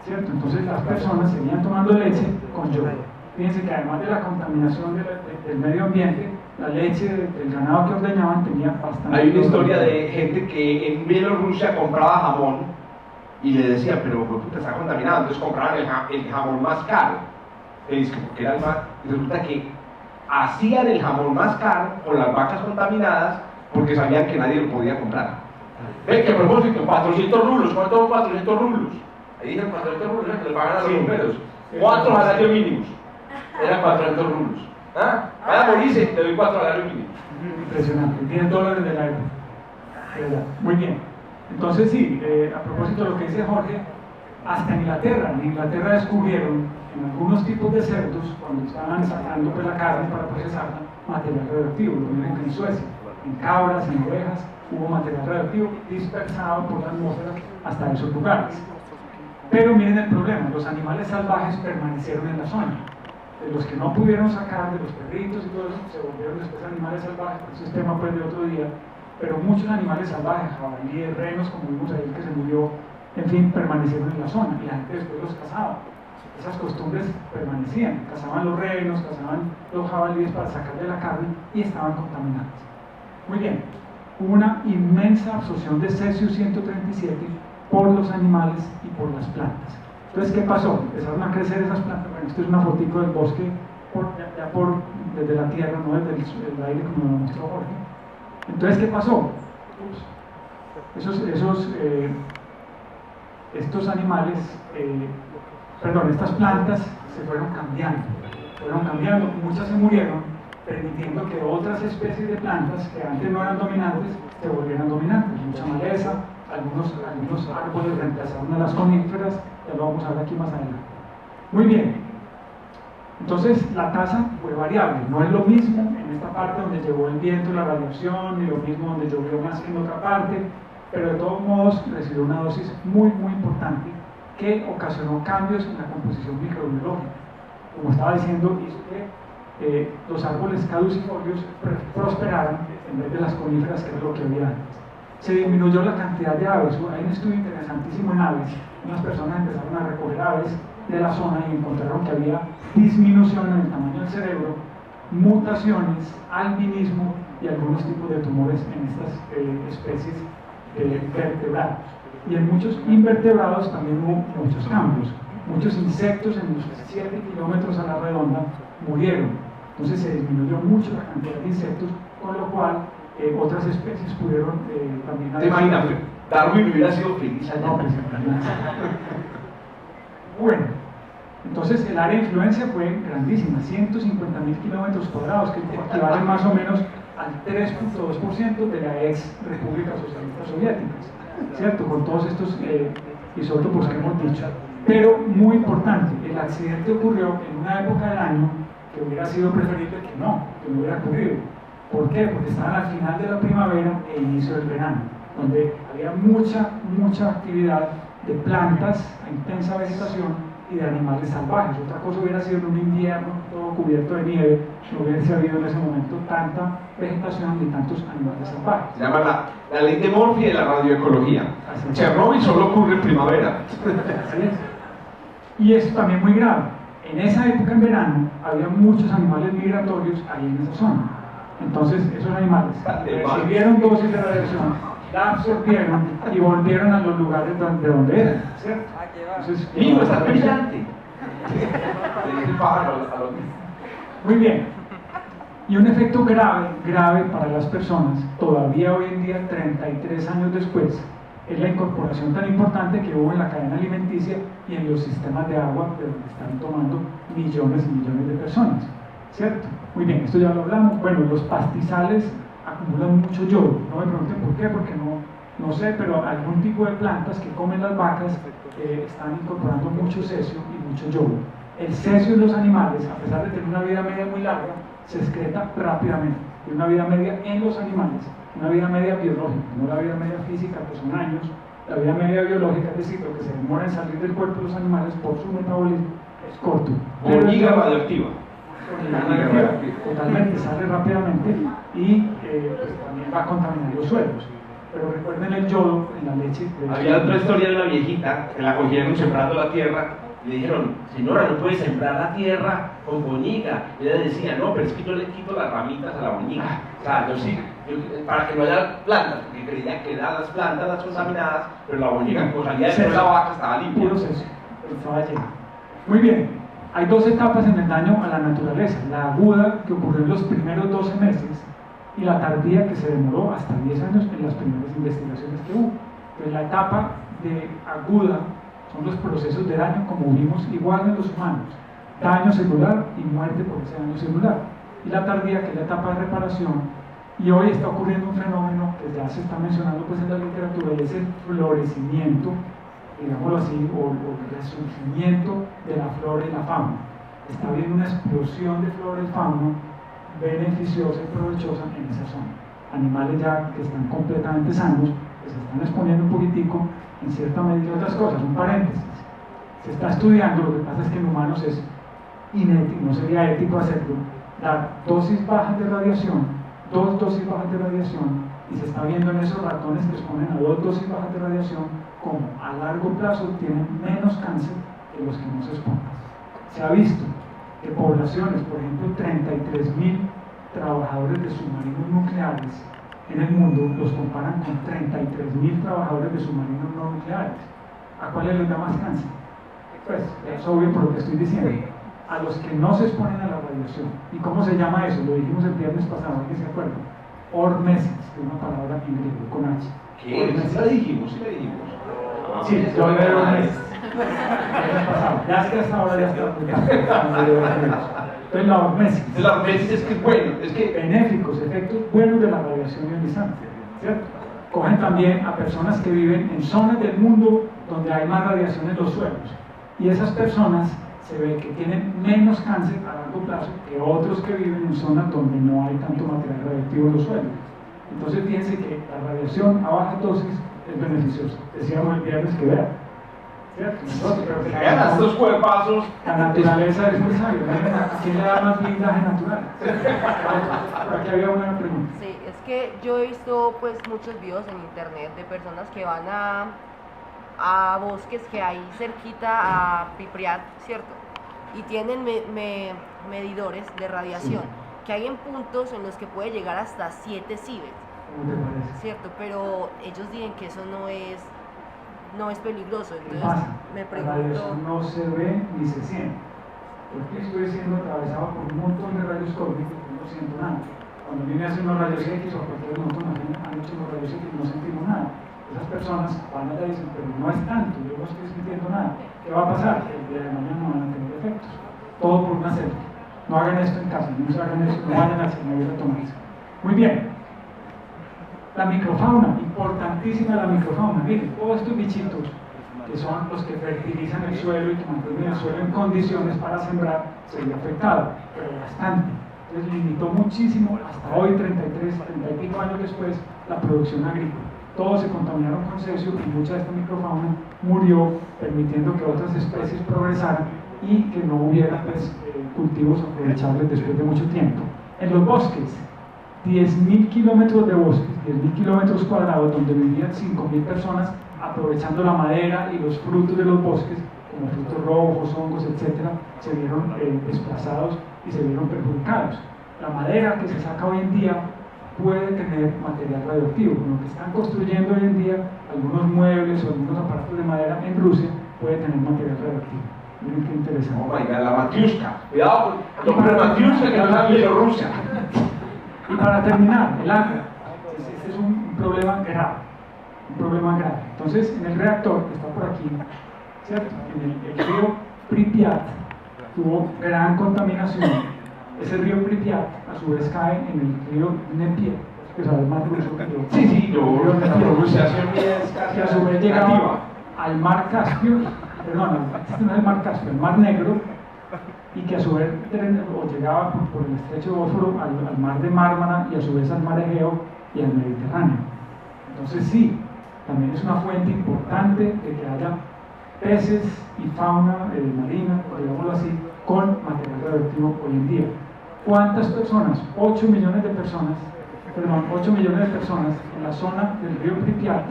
¿cierto? Entonces las personas seguían tomando leche con yodo. Fíjense que además de la contaminación del medio ambiente, la leche del ganado que ordeñaban tenía bastante... Hay una historia de gente que en Bielorrusia compraba jamón y le decía, pero puta, está contaminado, entonces compraban el jamón más caro. Y resulta que hacían el jamón más caro con las vacas contaminadas porque sabían que nadie lo podía comprar. Ven que a propósito, 400 rublos, ¿cuánto son 400 rublos? Ahí dicen 400 rublos, que les pagan a los bomberos. 4 salarios mínimos. Eran 400 rublos. ¿Ah? Vaya a morirse, te doy 4 salarios mínimos. Impresionante, tienen dólares de la época. Muy bien. Entonces sí, a propósito de lo que dice Jorge, hasta en Inglaterra descubrieron en algunos tipos de cerdos, cuando estaban sacando pues, la carne para procesarla, material radioactivo. Lo mismo que en Suecia, en cabras, en ovejas, hubo material radioactivo dispersado por la atmósfera hasta esos lugares. Pero miren el problema, los animales salvajes permanecieron en la zona. De los que no pudieron sacar, de los perritos y todo eso, se volvieron después animales salvajes, ese es tema pues de otro día, pero muchos animales salvajes, jabalíes, renos, como vimos ahí que se murió, en fin, permanecieron en la zona y la gente después los cazaba. Esas costumbres permanecían, cazaban los renos, cazaban los jabalíes para sacarle la carne y estaban contaminadas. Muy bien, hubo una inmensa absorción de cesio 137 por los animales y por las plantas. Entonces, ¿qué pasó? Empezaron a crecer esas plantas. Bueno, esto es una fotico del bosque desde la tierra, no desde el aire como lo mostró Jorge. Entonces, ¿qué pasó? Estos animales, estas plantas se fueron cambiando, muchas se murieron, permitiendo que otras especies de plantas que antes no eran dominantes se volvieran dominantes. Mucha maleza, algunos árboles reemplazaron a las coníferas, ya lo vamos a ver aquí más adelante. Muy bien, entonces la tasa fue variable, no es lo mismo en esta parte donde llegó el viento y la radiación, ni lo mismo donde llovió más que en otra parte, pero de todos modos recibió una dosis muy importante que ocasionó cambios en la composición microbiológica. Como estaba diciendo, hizo que los árboles caducifolios prosperaran en vez de las coníferas, que era lo que había antes. Se disminuyó la cantidad de aves. Hay un estudio interesantísimo en aves. Unas personas empezaron a recoger aves de la zona y encontraron que había disminución en el tamaño del cerebro, mutaciones, albinismo y algunos tipos de tumores en estas especies de vertebrados. Y en muchos invertebrados también hubo muchos cambios. Muchos insectos en los 7 kilómetros a la redonda murieron. Entonces se disminuyó mucho la cantidad de insectos, con lo cual otras especies pudieron también... ¿Te imaginas? Darwin hubiera sido feliz allá. No, pues, bueno, entonces el área de influencia fue grandísima, 150.000 kilómetros cuadrados, que equivale más o menos al 3.2% de la ex República Socialista Soviética, ¿cierto? Con todos estos isótopos que hemos dicho. Pero, muy importante, el accidente ocurrió en una época del año que hubiera sido preferible que no hubiera ocurrido. ¿Por qué? Porque estaban al final de la primavera e inicio del verano, donde había mucha actividad de plantas, intensa vegetación y de animales salvajes. Otra cosa hubiera sido en un invierno todo cubierto de nieve, no hubiese habido en ese momento tanta vegetación ni tantos animales salvajes. Se llama la ley de Murphy de la radioecología. Chernobyl solo ocurre en primavera. Así es. Y es también muy grave. En esa época, en verano, había muchos animales migratorios ahí en esa zona. Entonces, esos animales recibieron dosis de radiación, la absorbieron y volvieron a los lugares de donde eran, ¿cierto? Entonces, ¡Hijo, está brillante! Muy bien. Y un efecto grave para las personas, todavía hoy en día, 33 años después, es la incorporación tan importante que hubo en la cadena alimenticia y en los sistemas de agua de donde están tomando millones y millones de personas, ¿cierto? Muy bien, esto ya lo hablamos. Bueno, los pastizales acumulan mucho yodo. No me pregunten por qué, porque no sé, pero algún tipo de plantas que comen las vacas están incorporando mucho cesio y mucho yodo. El cesio en los animales, a pesar de tener una vida media muy larga, se excreta rápidamente. Y una vida media en los animales, una vida media biológica, no la vida media física, que son años. La vida media biológica, es decir, lo que se demora en salir del cuerpo de los animales por su metabolismo, es corto. Hormiga radioactiva. Totalmente, sale rápidamente y pues, también va a contaminar los suelos. Pero recuerden el yodo en la leche. Había otra historia de una viejita que la cogieron sembrando la tierra y le dijeron: señora, no puede sembrar la tierra con boñiga. Y ella decía: no, pero es que yo le quito las ramitas a la boñiga. O sea, para que no haya plantas, porque creía que eran las plantas las contaminadas, pero la boñiga, como salía de la vaca, estaba limpia. Puro cesio, estaba lleno. Muy bien. Hay dos etapas en el daño a la naturaleza: la aguda, que ocurrió en los primeros 12 meses, y la tardía, que se demoró hasta 10 años en las primeras investigaciones que hubo. Pues la etapa de aguda son los procesos de daño, como vimos igual en los humanos: daño celular y muerte por ese daño celular. Y la tardía, que es la etapa de reparación, y hoy está ocurriendo un fenómeno que ya se está mencionando pues en la literatura, y es el florecimiento, digámoslo así, o el resurgimiento de la flora y la fauna. Está habiendo una explosión de flora y fauna beneficiosa y provechosa en esa zona. Animales ya que están completamente sanos, que se están exponiendo un poquitico, en cierta medida, otras cosas. Un paréntesis: se está estudiando, lo que pasa es que en humanos es inético, no sería ético hacerlo, dar dosis bajas de radiación, 2 dosis bajas de radiación, y se está viendo en esos ratones que exponen a 2 dosis bajas de radiación como a largo plazo tienen menos cáncer que los que no se exponen. Se ha visto que poblaciones, por ejemplo, 33.000 trabajadores de submarinos nucleares en el mundo, los comparan con 33.000 trabajadores de submarinos no nucleares. ¿A cuáles les da más cáncer? Pues es obvio por lo que estoy diciendo. A los que no se exponen a la radiación. ¿Y cómo se llama eso? Lo dijimos el viernes pasado, ¿alguien se acuerda? Hormesis, que es una palabra en griego, con H. ¿Qué? ¿Sí la dijimos? ¿Sí la dijimos? Sí, yo le doy hormesis. Ya es que hasta ahora ya está. Entonces la hormesis. La hormesis es que bueno, es que benéficos, efectos buenos de la radiación ionizante, ¿cierto? Cogen también a personas que viven en zonas del mundo donde hay más radiación en los suelos, y esas personas se ve que tienen menos cáncer a largo plazo que otros que viven en zonas donde no hay tanto material radioactivo en los suelos. Entonces fíjense que la radiación a baja dosis es beneficiosa. Decíamos el viernes que vean, ¿cierto? Nosotros, vean estos cuerpazos. La naturaleza es muy sabia. ¿A quién le da más blindaje natural? Por aquí había una pregunta. Sí, es que yo he visto pues muchos videos en internet de personas que van a bosques que hay cerquita a Pripyat, ¿cierto? Y tienen medidores de radiación, que hay en puntos en los que puede llegar hasta 7 cibers. ¿Cómo te parece? cierto, pero ellos dicen que eso no es peligroso, ¿Qué entonces pasa? me La radiación pregunto, no se ve ni se siente. Porque estoy siendo atravesado por un montón de rayos cósmicos y no siento nada. Cuando a mí me hacen unos rayos X o cualquier montón han hecho unos rayos X y no sentimos nada. Esas personas van allá y dicen, pero no es tanto, yo no estoy sintiendo nada. ¿Qué va a pasar? El día de mañana no van a tener efectos. Todo por una selfie. No hagan esto en casa, no se hagan esto, no vayan al cementerio a tomarse. Muy bien. La microfauna, importantísima la microfauna. Miren, todos estos bichitos que son los que fertilizan el suelo y que mantienen el suelo en condiciones para sembrar, se vio afectado, pero bastante. Entonces limitó muchísimo, hasta hoy, 33, 30 y pico años después, la producción agrícola. Todos se contaminaron con cesio y mucha de esta microfauna murió, permitiendo que otras especies progresaran y que no hubiera pues, cultivos aprovechables después de mucho tiempo. En los bosques, 10.000 kilómetros de bosques, 10.000 kilómetros cuadrados, donde vivían 5.000 personas aprovechando la madera y los frutos de los bosques, como frutos rojos, hongos, etc., se vieron desplazados y se vieron perjudicados. La madera que se saca hoy en día puede tener material radioactivo. Con lo que están construyendo hoy en día, algunos muebles o algunos aparatos de madera en Rusia puede tener material radioactivo. Miren qué interesante. Oh my God, la Matiushka. Cuidado con el hombre Matiushka que no sabe Bielorrusia. Y para terminar, el agua. Este es un problema grave. Un problema grave. Entonces, en el reactor, que está por aquí, ¿cierto? En el río Pripyat tuvo gran contaminación. Ese río Pripyat, a su vez, cae en el río Dnieper, que sabes más ruso que yo. Sí, Río la Dnieper, pronunciación mía es que a su vez llegaba al mar Caspio, perdón, este no es el mar Caspio, el mar Negro, y que a su vez llegaba por el estrecho de Bósforo al mar de Mármara y a su vez al mar Egeo y al Mediterráneo. Entonces sí, también es una fuente importante de que haya peces y fauna marina, digámoslo así, con material radioactivo hoy en día. ¿Cuántas personas? 8 millones de personas en la zona del río Pripyat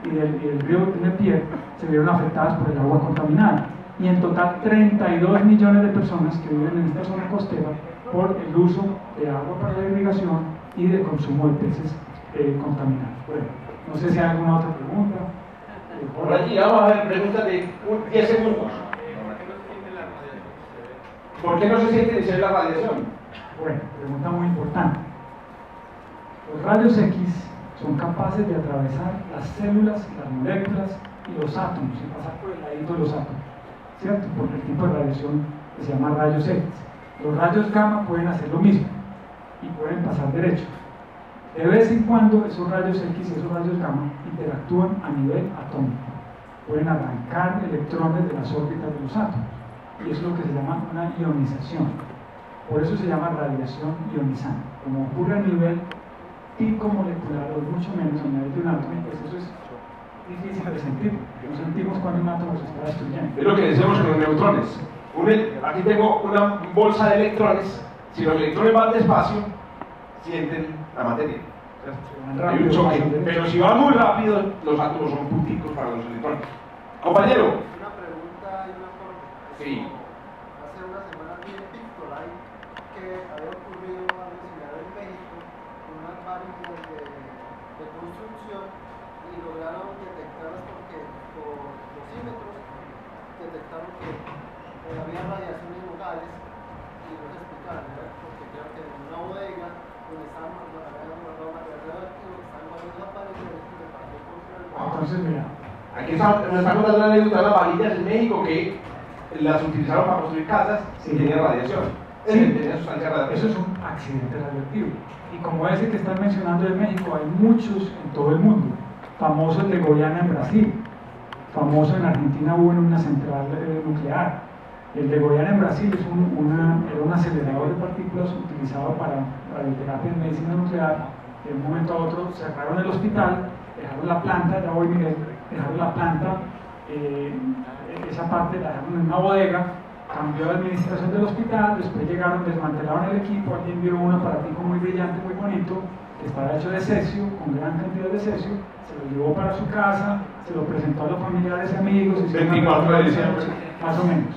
y del río Dnieper se vieron afectadas por el agua contaminada. Y en total 32 millones de personas que viven en esta zona costera por el uso de agua para la irrigación y de consumo de peces contaminados. Bueno, no sé si hay alguna otra pregunta. Por allí vamos a ver preguntas de 10 segundos. ¿Por qué no se siente ni la radiación? Bueno, pregunta muy importante. Los rayos X son capaces de atravesar las células, las moléculas y los átomos y pasar por el ladito de los átomos, ¿cierto? Porque el tipo de radiación que se llama rayos X. Los rayos gamma pueden hacer lo mismo y pueden pasar derecho. De vez en cuando esos rayos X y esos rayos gamma interactúan a nivel atómico. Pueden arrancar electrones de las órbitas de los átomos. Y eso es lo que se llama una ionización. Por eso se llama radiación ionizante. Como ocurre a nivel picomolecular o mucho menos a nivel de un átomo, pues eso es difícil de sentir. No sentimos cuando un átomo se está destruyendo. Es lo que decimos con los neutrones. Aquí tengo una bolsa de electrones. Si los electrones van despacio, sienten la materia. Hay un choque. Pero si van muy rápido, los átomos son punticos para los electrones. Compañero. Una pregunta y una forma. Sí. Hace una semana vi en Pictoline que había ocurrido algo similar en México con unas válvulas de construcción y lograron detectarlas porque por dosímetros detectaron que había radiaciones locales y no se explicaban, ¿verdad? Porque creo que en una bodega donde estaban guardando material radioactivo, estaban guardando la pared y esto se pasó contra el Entonces, mira, Aquí nos está contando la anécdota de las varillas en México que las utilizaron para construir casas y tenían radiación. Sí. Tenía sustancia radioactiva. eso es un accidente radioactivo. Y como ese que están mencionando de México, hay muchos en todo el mundo. Famoso el de Goiânia en Brasil, famoso en Argentina hubo en una central nuclear. El de Goiânia en Brasil es era un acelerador de partículas utilizado para radioterapia en medicina nuclear. De un momento a otro cerraron el hospital, dejaron la planta, ya voy Miguel, dejaron la planta, esa parte la dejaron en una bodega, cambió la administración del hospital, después llegaron, desmantelaron el equipo, alguien vio un aparatico muy brillante, muy bonito, que estaba hecho de cesio, con gran cantidad de cesio, se lo llevó para su casa, se lo presentó a los familiares y amigos, y 24 de diciembre. más o menos.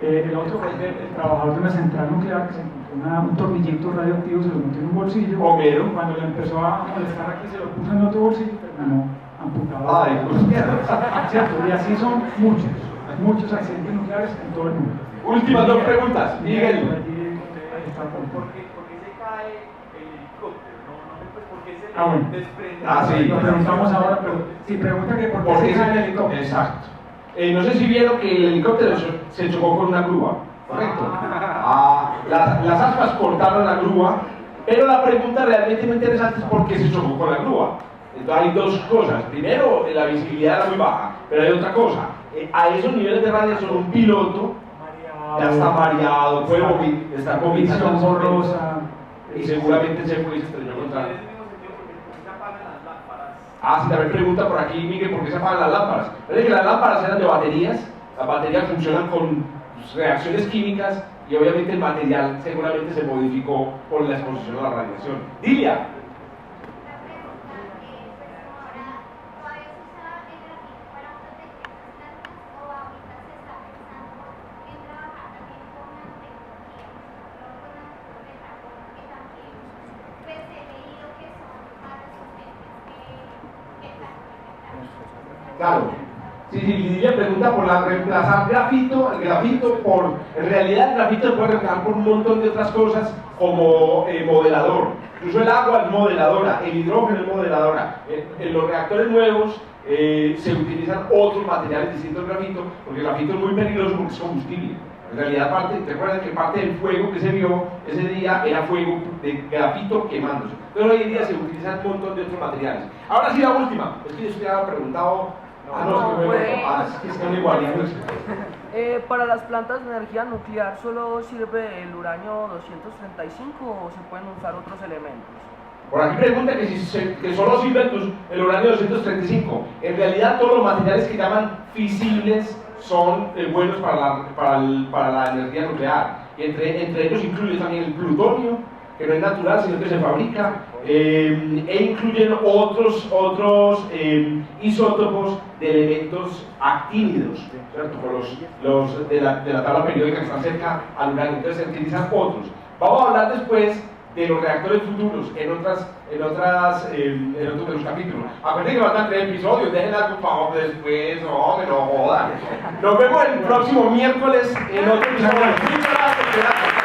El otro fue el trabajador de una central nuclear que se encontró un tornillito radioactivo, se lo metió en un bolsillo. Homero. Cuando le empezó a molestar aquí, se lo puso en otro bolsillo y terminó amputado. Ay, pues, ¿Cierto? Y así son muchos accidentes nucleares en todo el mundo. últimas dos preguntas. Miguel. Allí está el punto. ¿Por qué se cae el helicóptero? ¿Por qué se Ah, bueno. desprende? Ah, sí. Lo preguntamos ahora, pero si pregunta que por ¿Por qué qué se cae el se- helicóptero. Exacto. No sé si vieron que el helicóptero se chocó con una grúa, ¿correcto? Las aspas cortaron la grúa, pero la pregunta realmente muy interesante es por qué se chocó con la grúa. Entonces hay dos cosas. Primero, la visibilidad era muy baja, pero hay otra cosa. A esos niveles de radiación, un piloto ya está mareado, puede estar Visión vomitando borrosa. y seguramente se fue y se estrelló contra. En ese mismo sentido, ¿por qué se apagan las lámparas? Ah, sí, también pregunta por aquí, Miguel, ¿por qué se apagan las lámparas? Parece que las lámparas eran de baterías, las baterías funcionan con reacciones químicas y obviamente el material seguramente se modificó por la exposición a la radiación. Dilia. Claro. Sí, Lidia pregunta por reemplazar grafito, el grafito por... En realidad el grafito se puede reemplazar por un montón de otras cosas como modelador. Incluso el agua es modeladora, el hidrógeno es modeladora. En los reactores nuevos se utilizan otros materiales distintos al grafito, porque el grafito es muy peligroso porque es combustible. En realidad, recuerden que parte del fuego que se vio ese día era fuego de grafito quemándose. Pero hoy en día se utilizan un montón de otros materiales. Ahora sí, la última. Es que yo se había preguntado. Es que están igualitos. Para las plantas de energía nuclear, ¿solo sirve el uranio 235 o se pueden usar otros elementos? Por aquí pregunta que solo sirve el uranio 235. En realidad, todos los materiales que llaman fisibles son buenos para la energía nuclear. Entre ellos incluye también el plutonio, que no es natural, sino que se fabrica, e incluyen otros isótopos de elementos actínidos, ¿cierto? Por los de la tabla periódica que están cerca al uranio. Entonces se utilizan otros. Vamos a hablar después de los reactores futuros en otros de los capítulos. Acuérdense que faltan 3 episodios, dejen algo para favor después, no, que no jodan. Nos vemos el próximo miércoles en otro episodio. Muchas gracias.